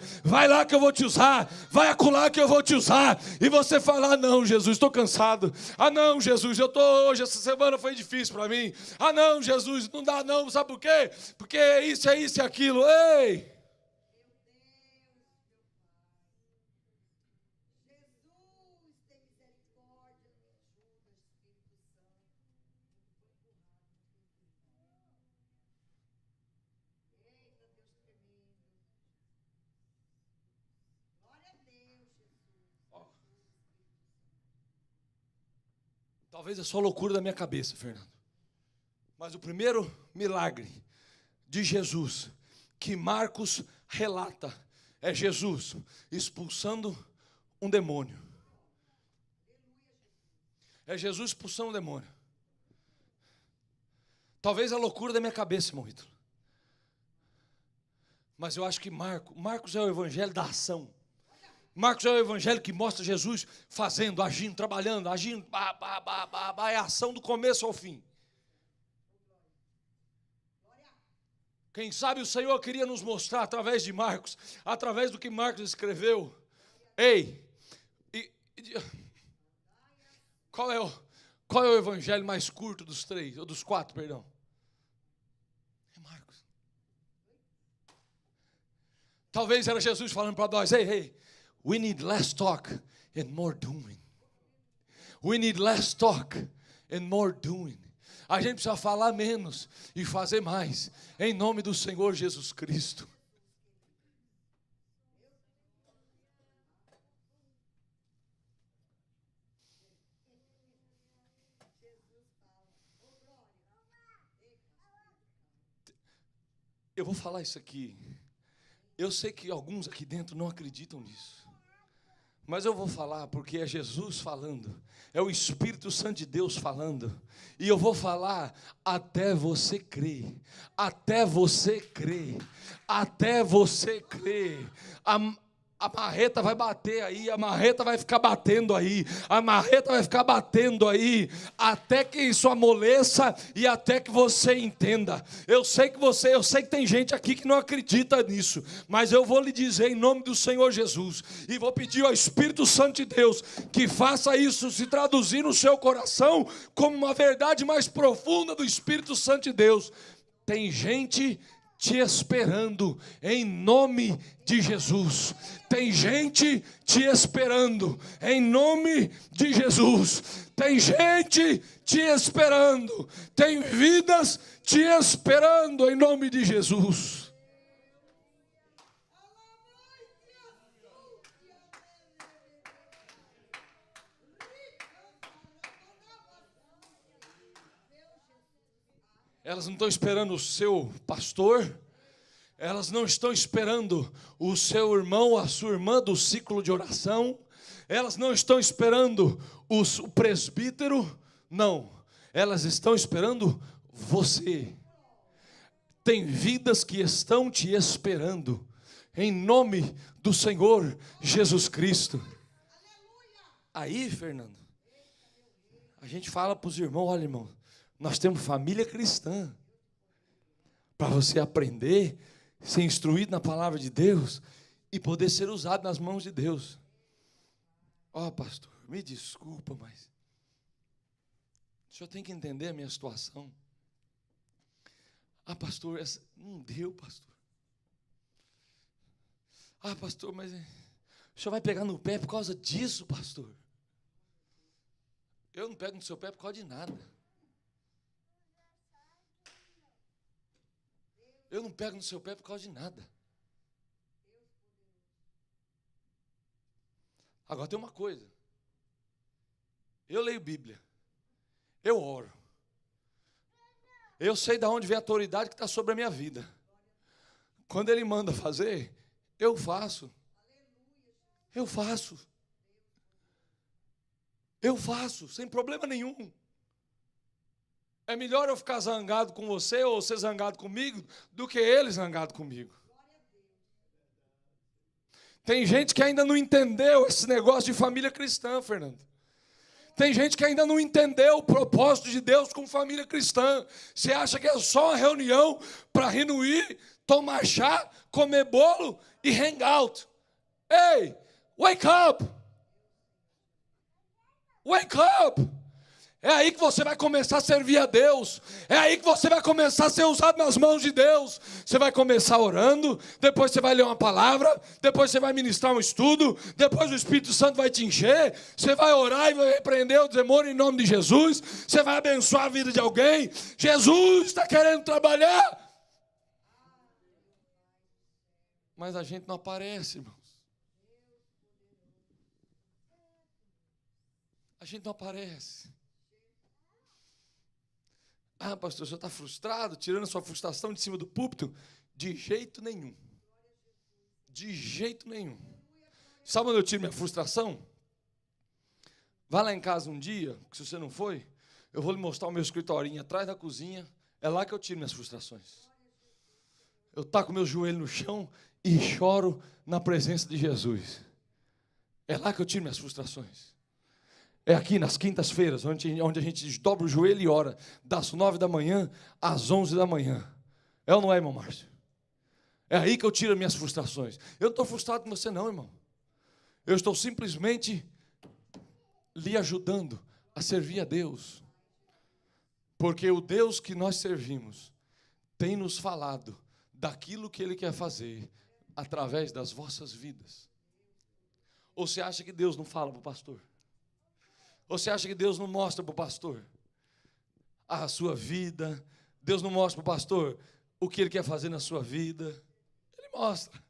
lá que eu vou te usar, vai acolá que eu vou te usar, e você fala, ah não Jesus, estou cansado, ah não Jesus, hoje essa semana foi difícil para mim, ah não Jesus, não dá não, sabe por quê? Porque é isso e aquilo. Ei! Talvez é só loucura da minha cabeça, Fernando. Mas o primeiro milagre de Jesus que Marcos relata é Jesus expulsando um demônio. É Jesus expulsando um demônio. Talvez é a loucura da minha cabeça, irmão Ítalo. Mas eu acho que Marcos é o evangelho da ação. Marcos é o evangelho que mostra Jesus fazendo, agindo, trabalhando, agindo, é a ação do começo ao fim. Quem sabe o Senhor queria nos mostrar através de Marcos, através do que Marcos escreveu. Ei, qual é o evangelho mais curto dos três, ou dos quatro, perdão? É Marcos. Talvez era Jesus falando para nós, ei, we need less talk and more doing. We need less talk and more doing. A gente precisa falar menos e fazer mais, em nome do Senhor Jesus Cristo. Eu vou falar isso aqui. Eu sei que alguns aqui dentro não acreditam nisso. Mas eu vou falar porque é Jesus falando. É o Espírito Santo de Deus falando. E eu vou falar até você crer. Até você crer. Até você crer. A marreta vai bater aí, a marreta vai ficar batendo aí, a marreta vai ficar batendo aí, até que isso amoleça e até que você entenda. Eu sei que tem gente aqui que não acredita nisso, mas eu vou lhe dizer em nome do Senhor Jesus, e vou pedir ao Espírito Santo de Deus que faça isso se traduzir no seu coração como uma verdade mais profunda do Espírito Santo de Deus. Tem gente te esperando em nome de Jesus. Tem gente te esperando em nome de Jesus. Tem gente te esperando. Tem vidas te esperando em nome de Jesus. Elas não estão esperando o seu pastor, elas não estão esperando o seu irmão, a sua irmã do ciclo de oração, elas não estão esperando o presbítero, não, elas estão esperando você. Tem vidas que estão te esperando, em nome do Senhor Jesus Cristo. Aí, Fernando, a gente fala para os irmãos, olha, irmão, nós temos família cristã, para você aprender, ser instruído na palavra de Deus e poder ser usado nas mãos de Deus. Ó, pastor, me desculpa, mas o senhor tem que entender a minha situação. Ah, pastor, não deu, pastor. Ah, pastor, mas o senhor vai pegar no pé por causa disso, pastor. Eu não pego no seu pé por causa de nada. Eu não pego no seu pé por causa de nada. Agora tem uma coisa. Eu leio Bíblia. Eu oro. Eu sei de onde vem a autoridade que está sobre a minha vida. Quando Ele manda fazer, eu faço. Eu faço. Eu faço, sem problema nenhum. É melhor eu ficar zangado com você ou ser zangado comigo do que ele zangado comigo. Tem gente que ainda não entendeu esse negócio de família cristã, Fernando. Tem gente que ainda não entendeu o propósito de Deus com família cristã. Você acha que é só uma reunião para reunir, tomar chá, comer bolo e hang out. Ei, wake up! Wake up! É aí que você vai começar a servir a Deus. É aí que você vai começar a ser usado nas mãos de Deus. Você vai começar orando, depois você vai ler uma palavra, depois você vai ministrar um estudo, depois o Espírito Santo vai te encher, você vai orar e vai repreender o demônio em nome de Jesus, você vai abençoar a vida de alguém. Jesus está querendo trabalhar. Mas a gente não aparece, irmãos. A gente não aparece. Ah, pastor, o senhor está frustrado, tirando a sua frustração de cima do púlpito? De jeito nenhum. De jeito nenhum. Sabe onde eu tiro minha frustração? Vá lá em casa um dia, que se você não foi, eu vou lhe mostrar o meu escritorinho atrás da cozinha. É lá que eu tiro minhas frustrações. Eu taco meu joelho no chão e choro na presença de Jesus. É lá que eu tiro minhas frustrações. É aqui nas quintas-feiras, onde a gente dobra o joelho e ora, das 9 da manhã às 11 da manhã. É ou não é, irmão Márcio? É aí que eu tiro as minhas frustrações. Eu não estou frustrado com você não, irmão. Eu estou simplesmente lhe ajudando a servir a Deus. Porque o Deus que nós servimos tem nos falado daquilo que Ele quer fazer através das vossas vidas. Ou você acha que Deus não fala para o pastor? Ou você acha que Deus não mostra para o pastor a sua vida? Deus não mostra para o pastor o que Ele quer fazer na sua vida? Ele mostra.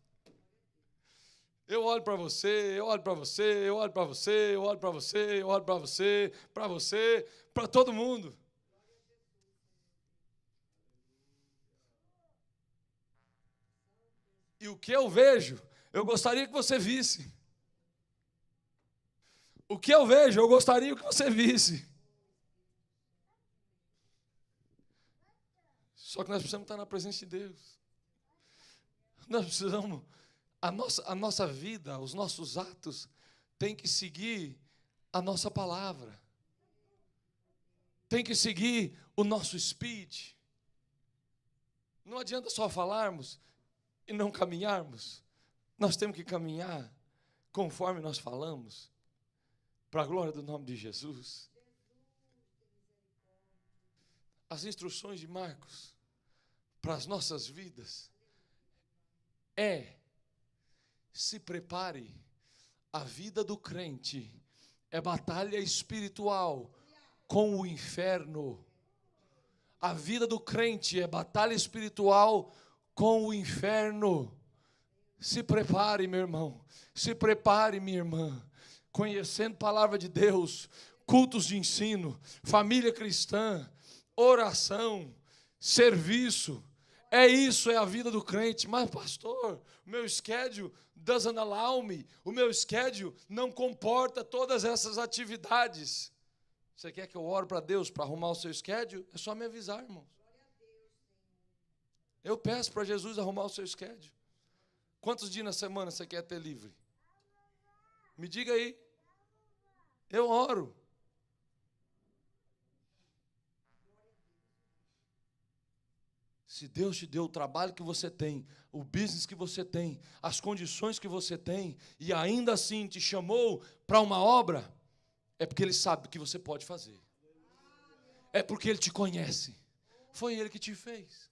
Eu olho para você, eu olho para você, eu olho para você, eu olho para você, eu olho para você, para todo mundo. E o que eu vejo, eu gostaria que você visse. O que eu vejo, eu gostaria que você visse. Só que nós precisamos estar na presença de Deus. Nós precisamos, a nossa vida, os nossos atos, tem que seguir a nossa palavra. Tem que seguir o nosso speech. Não adianta só falarmos e não caminharmos. Nós temos que caminhar conforme nós falamos, para a glória do nome de Jesus. As instruções de Marcos para as nossas vidas se prepare. A vida do crente é batalha espiritual com o inferno. A vida do crente é batalha espiritual com o inferno. Se prepare, meu irmão. Se prepare, minha irmã. Conhecendo a palavra de Deus, cultos de ensino, família cristã, oração, serviço. Isso é a vida do crente. Mas, pastor, o meu schedule doesn't allow me. O meu schedule não comporta todas essas atividades. Você quer que eu ore para Deus para arrumar o seu schedule? É só me avisar, irmão. Eu peço para Jesus arrumar o seu schedule. Quantos dias na semana você quer ter livre? Me diga aí. Eu oro. Se Deus te deu o trabalho que você tem, o business que você tem, as condições que você tem, e ainda assim te chamou para uma obra, é porque Ele sabe o que você pode fazer. É porque Ele te conhece. Foi Ele que te fez.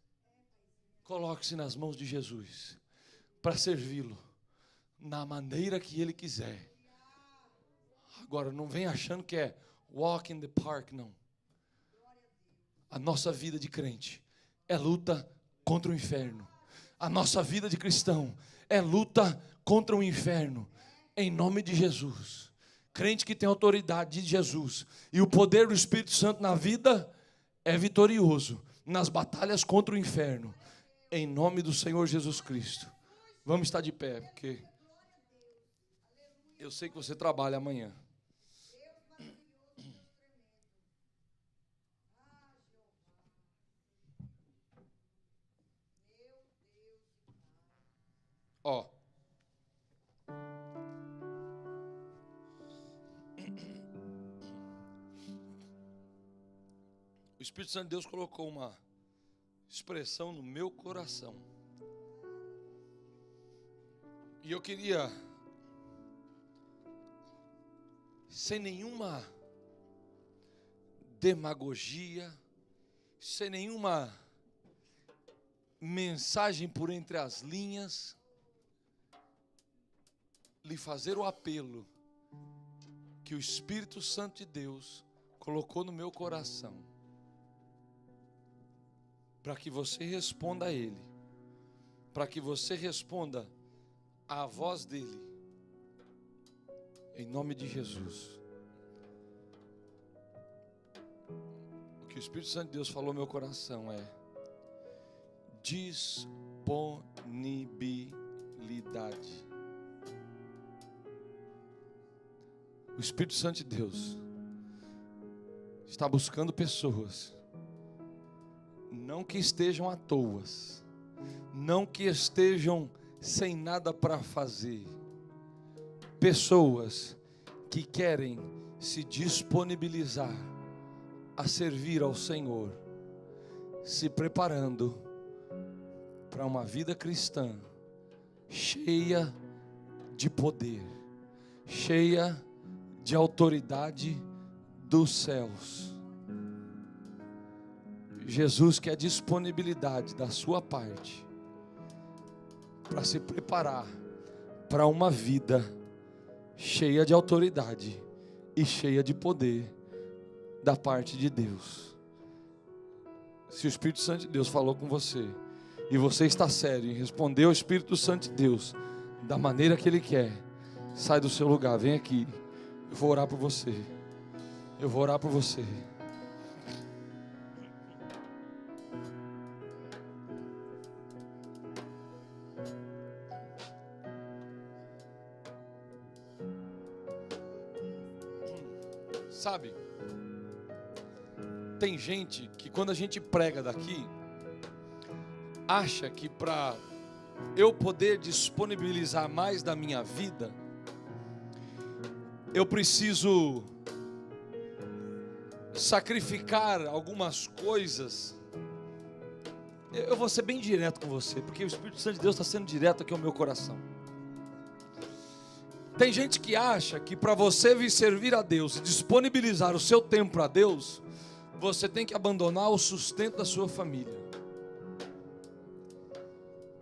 Coloque-se nas mãos de Jesus para servi-lo na maneira que Ele quiser. Agora, não vem achando que é walk in the park, não. A nossa vida de crente é luta contra o inferno. A nossa vida de cristão é luta contra o inferno. Em nome de Jesus. Crente que tem autoridade de Jesus e o poder do Espírito Santo na vida é vitorioso nas batalhas contra o inferno. Em nome do Senhor Jesus Cristo. Vamos estar de pé, porque eu sei que você trabalha amanhã. Ó. O Espírito Santo de Deus colocou uma expressão no meu coração. E eu queria, sem nenhuma demagogia, sem nenhuma mensagem por entre as linhas, lhe fazer o apelo que o Espírito Santo de Deus colocou no meu coração, para que você responda a Ele, para que você responda à voz dEle, em nome de Jesus. O que o Espírito Santo de Deus falou no meu coração é disponibilidade. O Espírito Santo de Deus está buscando pessoas, não que estejam à toa, não que estejam sem nada para fazer, pessoas que querem se disponibilizar a servir ao Senhor, se preparando para uma vida cristã cheia de poder, cheia de autoridade dos céus. Jesus quer disponibilidade da sua parte para se preparar para uma vida cheia de autoridade e cheia de poder da parte de Deus. Se o Espírito Santo de Deus falou com você e você está sério em responder ao Espírito Santo de Deus da maneira que Ele quer, sai do seu lugar, vem aqui. Eu vou orar por você. Eu vou orar por você. Sabe? Tem gente que quando a gente prega daqui, acha que para eu poder disponibilizar mais da minha vida, eu preciso sacrificar algumas coisas. Eu vou ser bem direto com você, porque o Espírito Santo de Deus está sendo direto aqui ao meu coração. Tem gente que acha que para você vir servir a Deus e disponibilizar o seu tempo para Deus, você tem que abandonar o sustento da sua família.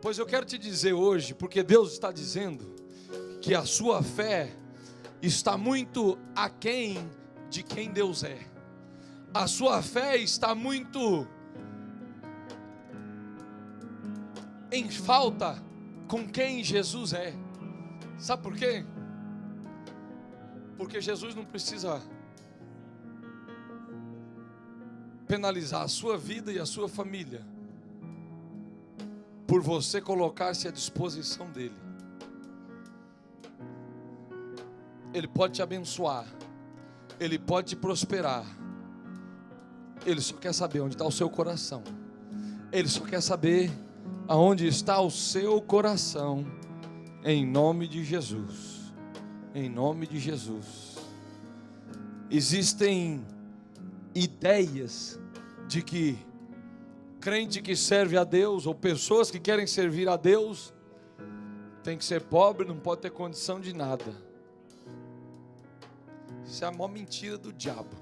Pois eu quero te dizer hoje, porque Deus está dizendo que a sua fé está muito aquém de quem Deus é. A sua fé está muito em falta com quem Jesus é. Sabe por quê? Porque Jesus não precisa penalizar a sua vida e a sua família por você colocar-se à disposição dele. Ele pode te abençoar, ele pode te prosperar. Ele só quer saber onde está o seu coração. Ele só quer saber aonde está o seu coração. Em nome de Jesus. Em nome de Jesus. Existem ideias de que crente que serve a Deus, ou pessoas que querem servir a Deus, tem que ser pobre, não pode ter condição de nada. Isso é a maior mentira do diabo.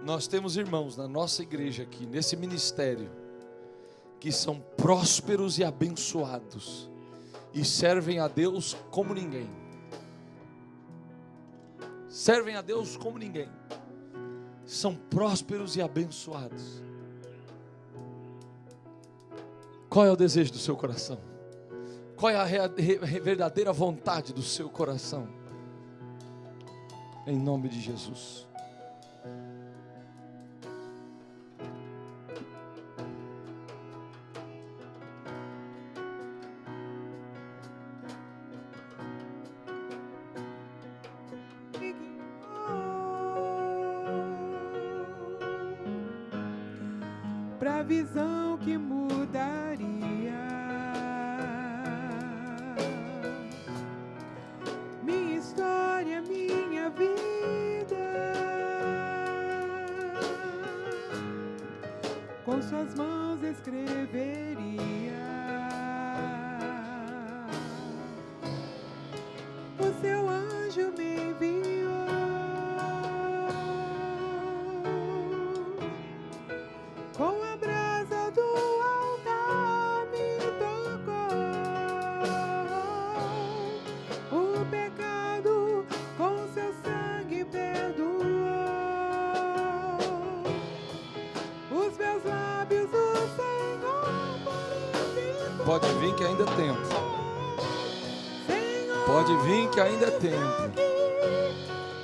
Nós temos irmãos na nossa igreja aqui, nesse ministério, que são prósperos e abençoados, e servem a Deus como ninguém. Servem a Deus como ninguém. São prósperos e abençoados. Qual é o desejo do seu coração? Qual é a verdadeira vontade do seu coração? Em nome de Jesus. Pra visão que mudaria minha história, minha vida, com suas mãos escreveria o seu anjo me enviou. Com a brasa do altar me tocou, o pecado com seu sangue perdoou, os meus lábios o Senhor purificou. Pode vir que ainda é tempo. Senhor, Pode vir que ainda é tempo.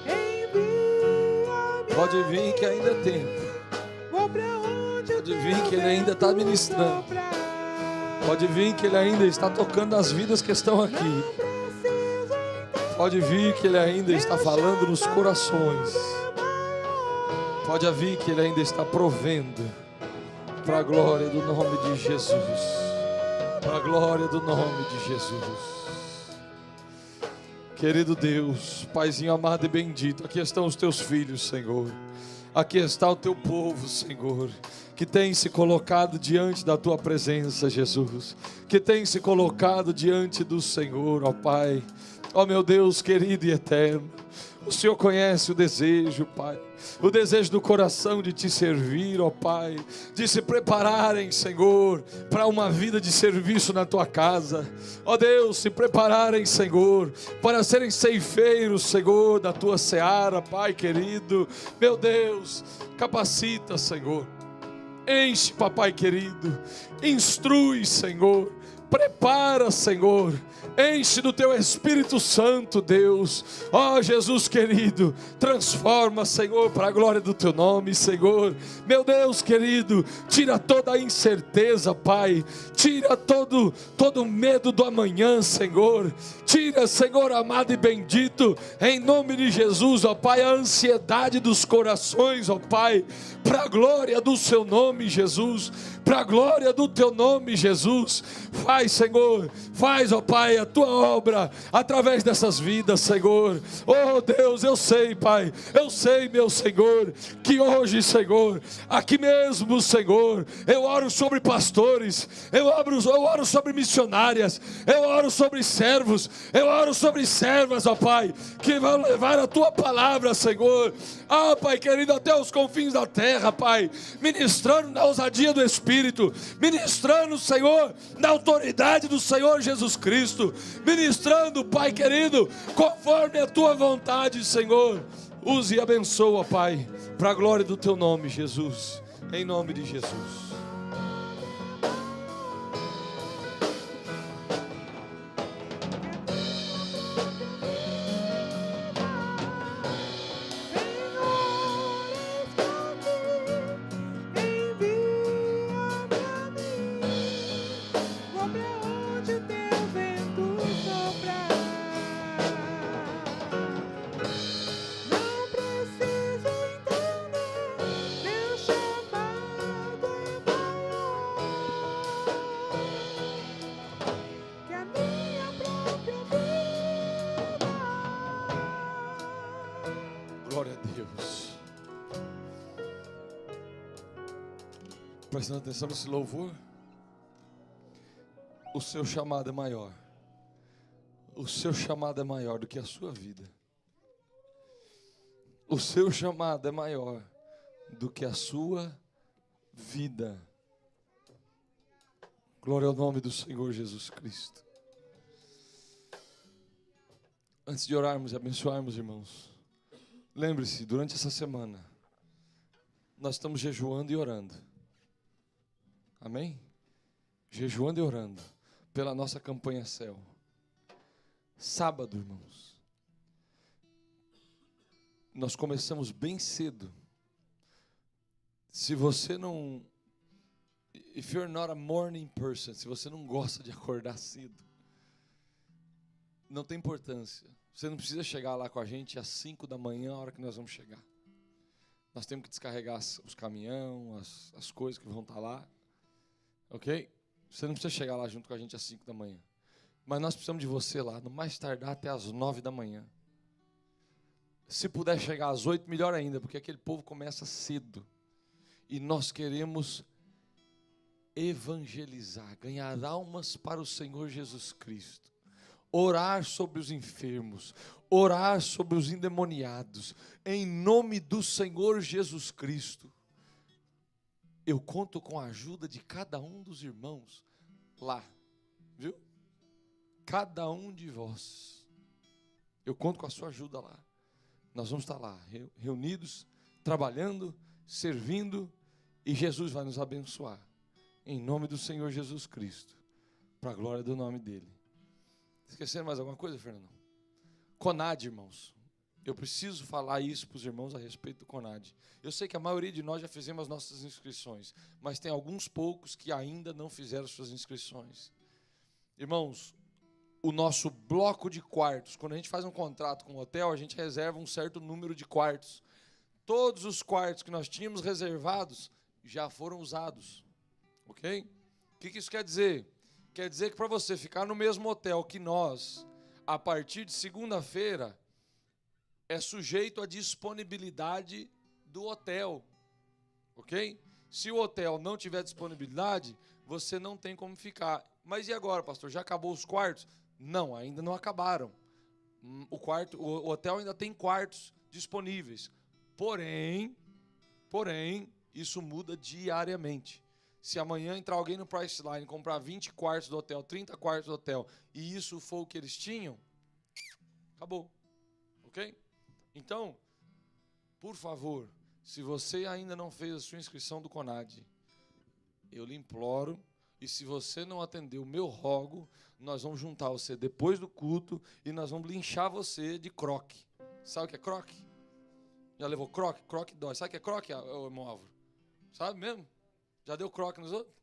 envia-me. Pode vir que ainda é tempo. Vou pra onde Pode vir que Ele ainda está ministrando. Pode vir que Ele ainda está tocando as vidas que estão aqui. Pode vir que Ele ainda está falando nos corações. Pode vir que Ele ainda está provendo. Para a glória do nome de Jesus. Para a glória do nome de Jesus. Querido Deus, Paizinho amado e bendito, aqui estão os teus filhos, Senhor. Aqui está o teu povo, Senhor, que tem se colocado diante da tua presença, Jesus, que tem se colocado diante do Senhor, ó Pai. Ó meu Deus querido e eterno, o Senhor conhece o desejo, Pai, o desejo do coração de te servir, ó Pai, de se prepararem, Senhor, para uma vida de serviço na tua casa. Ó Deus, se prepararem, Senhor, para serem ceifeiros, Senhor, da tua seara, Pai querido. Meu Deus, capacita, Senhor. Enche, papai querido. Instrui, Senhor. Prepara, Senhor, enche do Teu Espírito Santo, Deus. Ó Jesus querido, transforma, Senhor, para a glória do Teu nome, Senhor. Meu Deus querido, tira toda a incerteza, Pai. Tira todo medo do amanhã, Senhor. Tira, Senhor amado e bendito, em nome de Jesus, ó Pai, a ansiedade dos corações, ó Pai, para a glória do Seu nome, Jesus. Para a glória do Teu nome, Jesus. Faz, Senhor, faz, ó Pai, a Tua obra através dessas vidas, Senhor. Oh Deus, eu sei, Pai, eu sei, meu Senhor, que hoje, Senhor, aqui mesmo, Senhor, eu oro sobre pastores, eu oro sobre missionárias, eu oro sobre servos, eu oro sobre servas, ó Pai, que vão levar a Tua palavra, Senhor. Ah, Pai querido, até os confins da terra, Pai, ministrando na ousadia do Espírito, ministrando, Senhor, na autoridade do Senhor Jesus Cristo, ministrando, Pai querido, conforme a Tua vontade, Senhor. Use e abençoa, Pai, para a glória do Teu nome, Jesus, em nome de Jesus. Glória a Deus. Prestando atenção nesse louvor. O seu chamado é maior. O seu chamado é maior do que a sua vida. O seu chamado é maior do que a sua vida. Glória ao nome do Senhor Jesus Cristo. Antes de orarmos e abençoarmos, irmãos, lembre-se, durante essa semana, nós estamos jejuando e orando. Amém? Jejuando e orando pela nossa campanha Céu. Sábado, irmãos, nós começamos bem cedo. Se você não, if you're not a morning person, se você não gosta de acordar cedo, não tem importância. Você não precisa chegar lá com a gente às 5 da manhã, a hora que nós vamos chegar. Nós temos que descarregar os caminhões, as coisas que vão estar lá. Ok? Você não precisa chegar lá junto com a gente às 5 da manhã. Mas nós precisamos de você lá, no mais tardar até às 9 da manhã. Se puder chegar às 8, melhor ainda, porque aquele povo começa cedo. E nós queremos evangelizar, ganhar almas para o Senhor Jesus Cristo. Orar sobre os enfermos, orar sobre os endemoniados, em nome do Senhor Jesus Cristo. Eu conto com a ajuda de cada um dos irmãos lá, viu? Cada um de vós. Eu conto com a sua ajuda lá. Nós vamos estar lá, reunidos, trabalhando, servindo, e Jesus vai nos abençoar. Em nome do Senhor Jesus Cristo, para a glória do nome dEle. Esqueceram mais alguma coisa, Fernandão? CONAD, irmãos. Eu preciso falar isso para os irmãos a respeito do CONAD. Eu sei que a maioria de nós já fizemos as nossas inscrições, mas tem alguns poucos que ainda não fizeram suas inscrições. Irmãos, o nosso bloco de quartos, quando a gente faz um contrato com o hotel, a gente reserva um certo número de quartos. Todos os quartos que nós tínhamos reservados já foram usados. Ok? O que isso quer dizer? Quer dizer que para você ficar no mesmo hotel que nós, a partir de segunda-feira, é sujeito à disponibilidade do hotel. Ok? Se o hotel não tiver disponibilidade, você não tem como ficar. Mas e agora, pastor? Já acabou os quartos? Não, ainda não acabaram. O hotel ainda tem quartos disponíveis. Porém, isso muda diariamente. Se amanhã entrar alguém no Priceline e comprar 20 quartos do hotel, 30 quartos do hotel, e isso for o que eles tinham, acabou. Ok? Então, por favor, se você ainda não fez a sua inscrição do CONAD, eu lhe imploro, E se você não atender o meu rogo, nós vamos juntar você depois do culto e nós vamos linchar você de croque. Sabe o que é croque? Já levou croque? Croque dói. Sabe o que é croque, irmão Álvaro? Sabe mesmo? Já deu croque nos outros?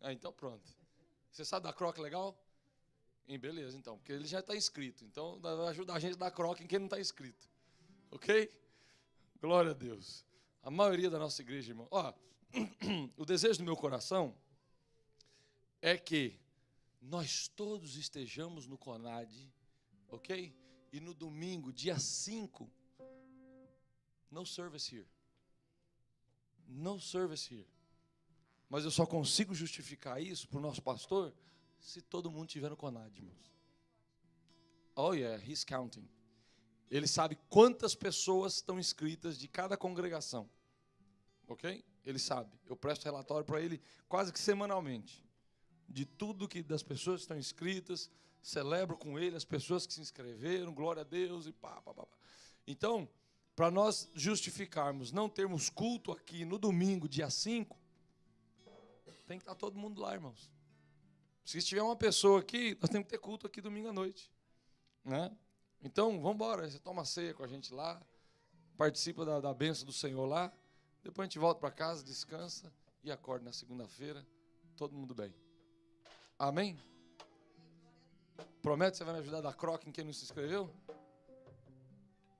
Então pronto. Você sabe dar croque legal? Beleza, então. Porque ele já está inscrito. Então vai ajudar a gente a dar croque em quem não está inscrito. Ok? Glória a Deus. A maioria da nossa igreja, irmão. Ó, o desejo do meu coração é que nós todos estejamos no CONAD, ok? E no domingo, dia 5, no service here. No service here. Mas eu só consigo justificar isso para o nosso pastor se todo mundo estiver no CONAD, irmãos. Oh yeah, he's counting. Ele sabe quantas pessoas estão inscritas de cada congregação. Ok? Ele sabe. Eu presto relatório para ele quase que semanalmente. De tudo que das pessoas que estão inscritas, celebro com ele as pessoas que se inscreveram, glória a Deus e pá. Então, para nós justificarmos não termos culto aqui no domingo, dia 5, tem que estar todo mundo lá, irmãos. Se tiver uma pessoa aqui, nós temos que ter culto aqui domingo à noite. Né? Então, vamos embora, você toma ceia com a gente lá, participa da bênção do Senhor lá, depois a gente volta para casa, descansa e acorda na segunda-feira, todo mundo bem. Amém? Promete que você vai me ajudar a dar croque em quem não se inscreveu?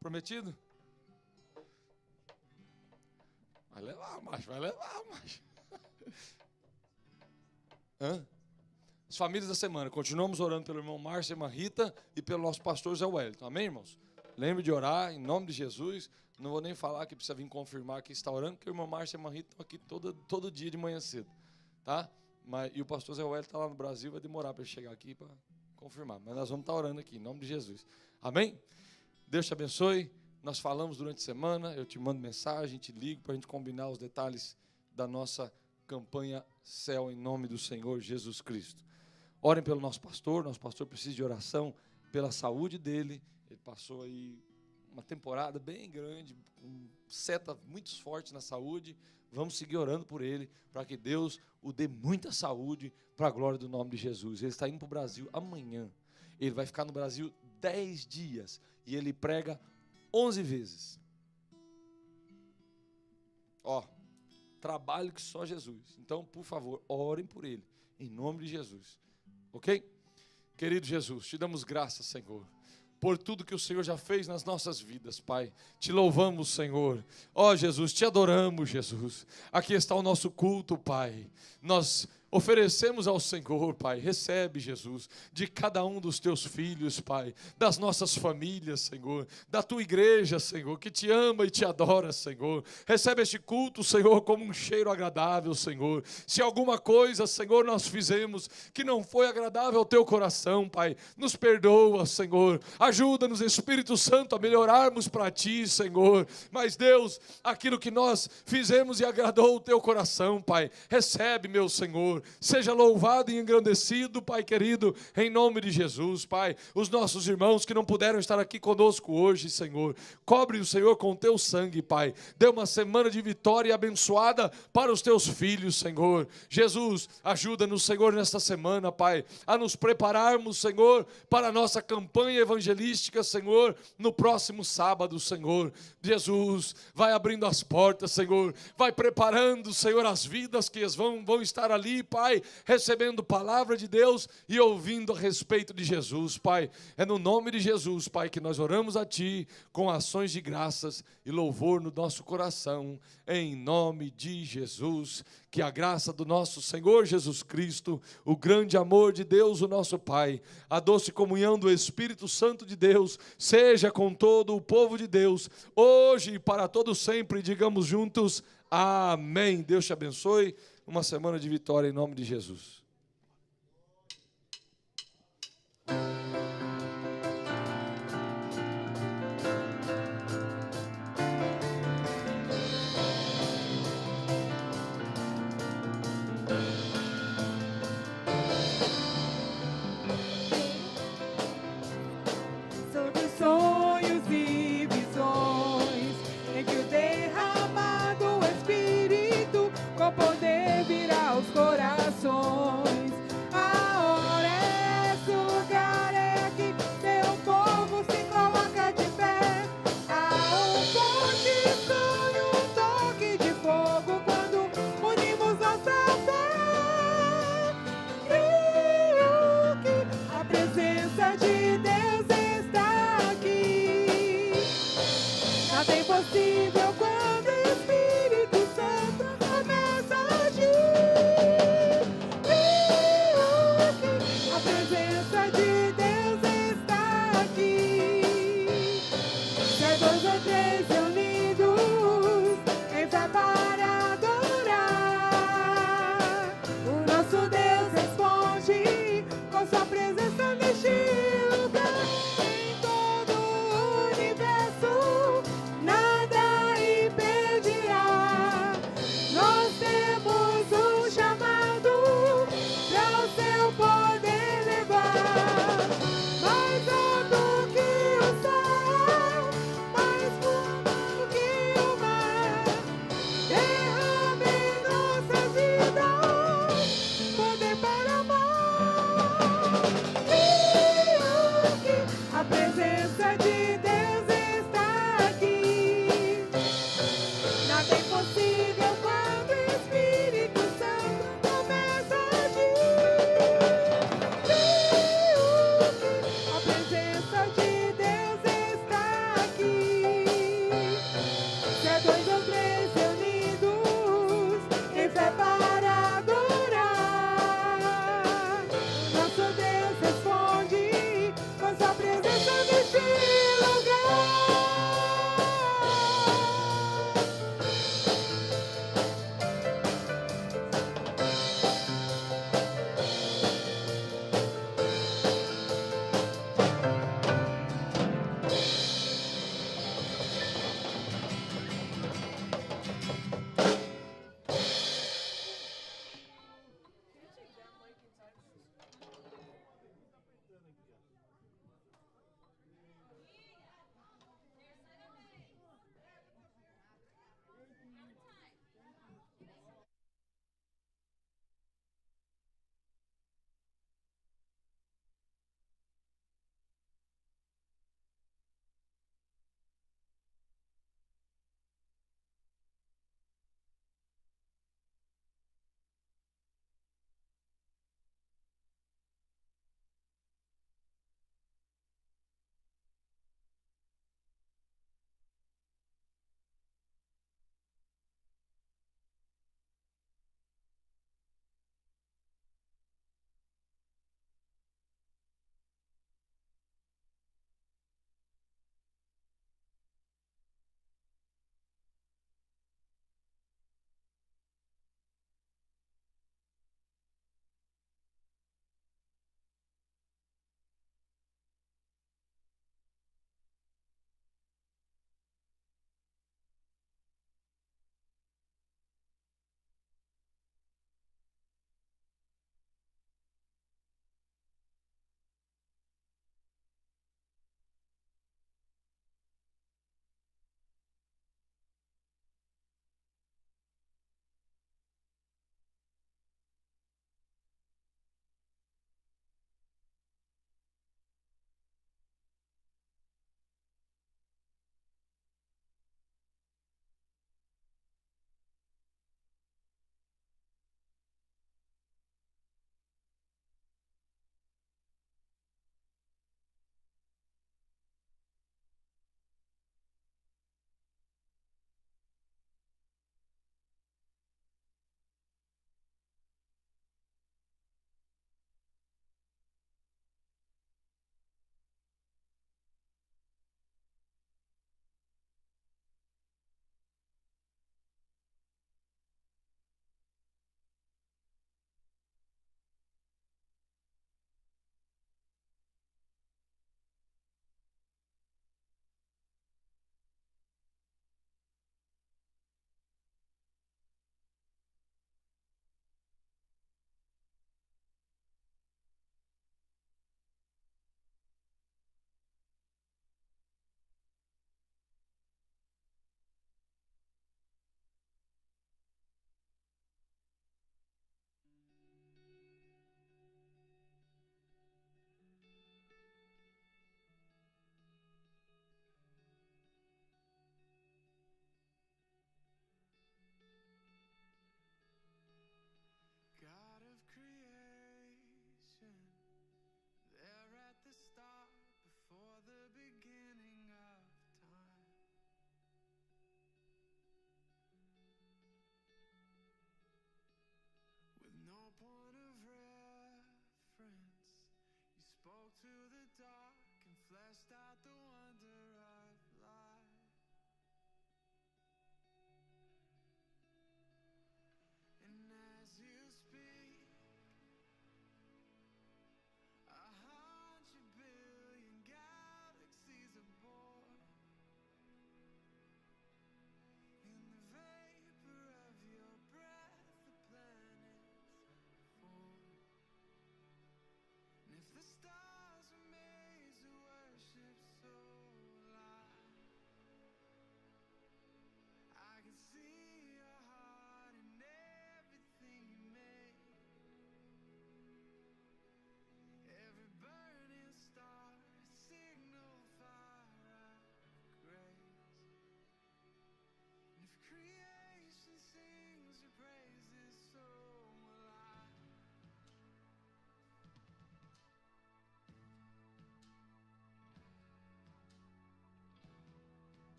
Prometido? Vai levar, macho. Hã? As famílias da semana. Continuamos orando pelo irmão Márcio e irmã Rita e pelo nosso pastor Zé Wellington. Amém, irmãos? Lembre de orar em nome de Jesus. Não vou nem falar que precisa vir confirmar que está orando, porque o irmão Márcio e a irmã Rita estão aqui todo dia de manhã cedo. Tá? E o pastor Zé Wellington está lá no Brasil, vai demorar para ele chegar aqui para confirmar. Mas nós vamos estar orando aqui, em nome de Jesus. Amém? Deus te abençoe. Nós falamos durante a semana, eu te mando mensagem, te ligo para a gente combinar os detalhes da nossa campanha Céu em nome do Senhor Jesus Cristo. Orem pelo nosso pastor precisa de oração pela saúde dele. Ele passou aí uma temporada bem grande, com seta muito forte na saúde. Vamos seguir orando por ele, para que Deus o dê muita saúde, para a glória do nome de Jesus. Ele está indo para o Brasil amanhã. Ele vai ficar no Brasil 10 dias, e ele prega 11 vezes. Trabalho que só Jesus. Então, por favor, orem por ele, em nome de Jesus. Ok? Querido Jesus, te damos graças, Senhor, por tudo que o Senhor já fez nas nossas vidas, Pai. Te louvamos, Senhor. Jesus, te adoramos, Jesus. Aqui está o nosso culto, Pai. Nós oferecemos ao Senhor, Pai, recebe, Jesus, de cada um dos teus filhos, Pai, das nossas famílias, Senhor, da tua igreja, Senhor, que te ama e te adora, Senhor. Recebe este culto, Senhor, como um cheiro agradável, Senhor. Se alguma coisa, Senhor, nós fizemos que não foi agradável ao teu coração, Pai, nos perdoa, Senhor. Ajuda-nos, Espírito Santo, a melhorarmos para ti, Senhor. Mas, Deus, aquilo que nós fizemos e agradou o teu coração, Pai, recebe, meu Senhor. Seja louvado e engrandecido, Pai querido, em nome de Jesus, Pai. Os nossos irmãos que não puderam estar aqui conosco hoje, Senhor, cobre o Senhor com o teu sangue, Pai. Dê uma semana de vitória abençoada para os teus filhos, Senhor. Jesus, ajuda-nos, Senhor, nesta semana, Pai, a nos prepararmos, Senhor, para a nossa campanha evangelística, Senhor, no próximo sábado, Senhor. Jesus, vai abrindo as portas, Senhor, vai preparando, Senhor, as vidas que vão estar ali, Pai, recebendo palavra de Deus e ouvindo a respeito de Jesus, Pai. É no nome de Jesus, Pai, que nós oramos a Ti com ações de graças e louvor no nosso coração, em nome de Jesus. Que a graça do nosso Senhor Jesus Cristo, o grande amor de Deus, o nosso Pai, a doce comunhão do Espírito Santo de Deus, seja com todo o povo de Deus, hoje e para todo sempre, digamos juntos, amém. Deus te abençoe. Uma semana de vitória em nome de Jesus.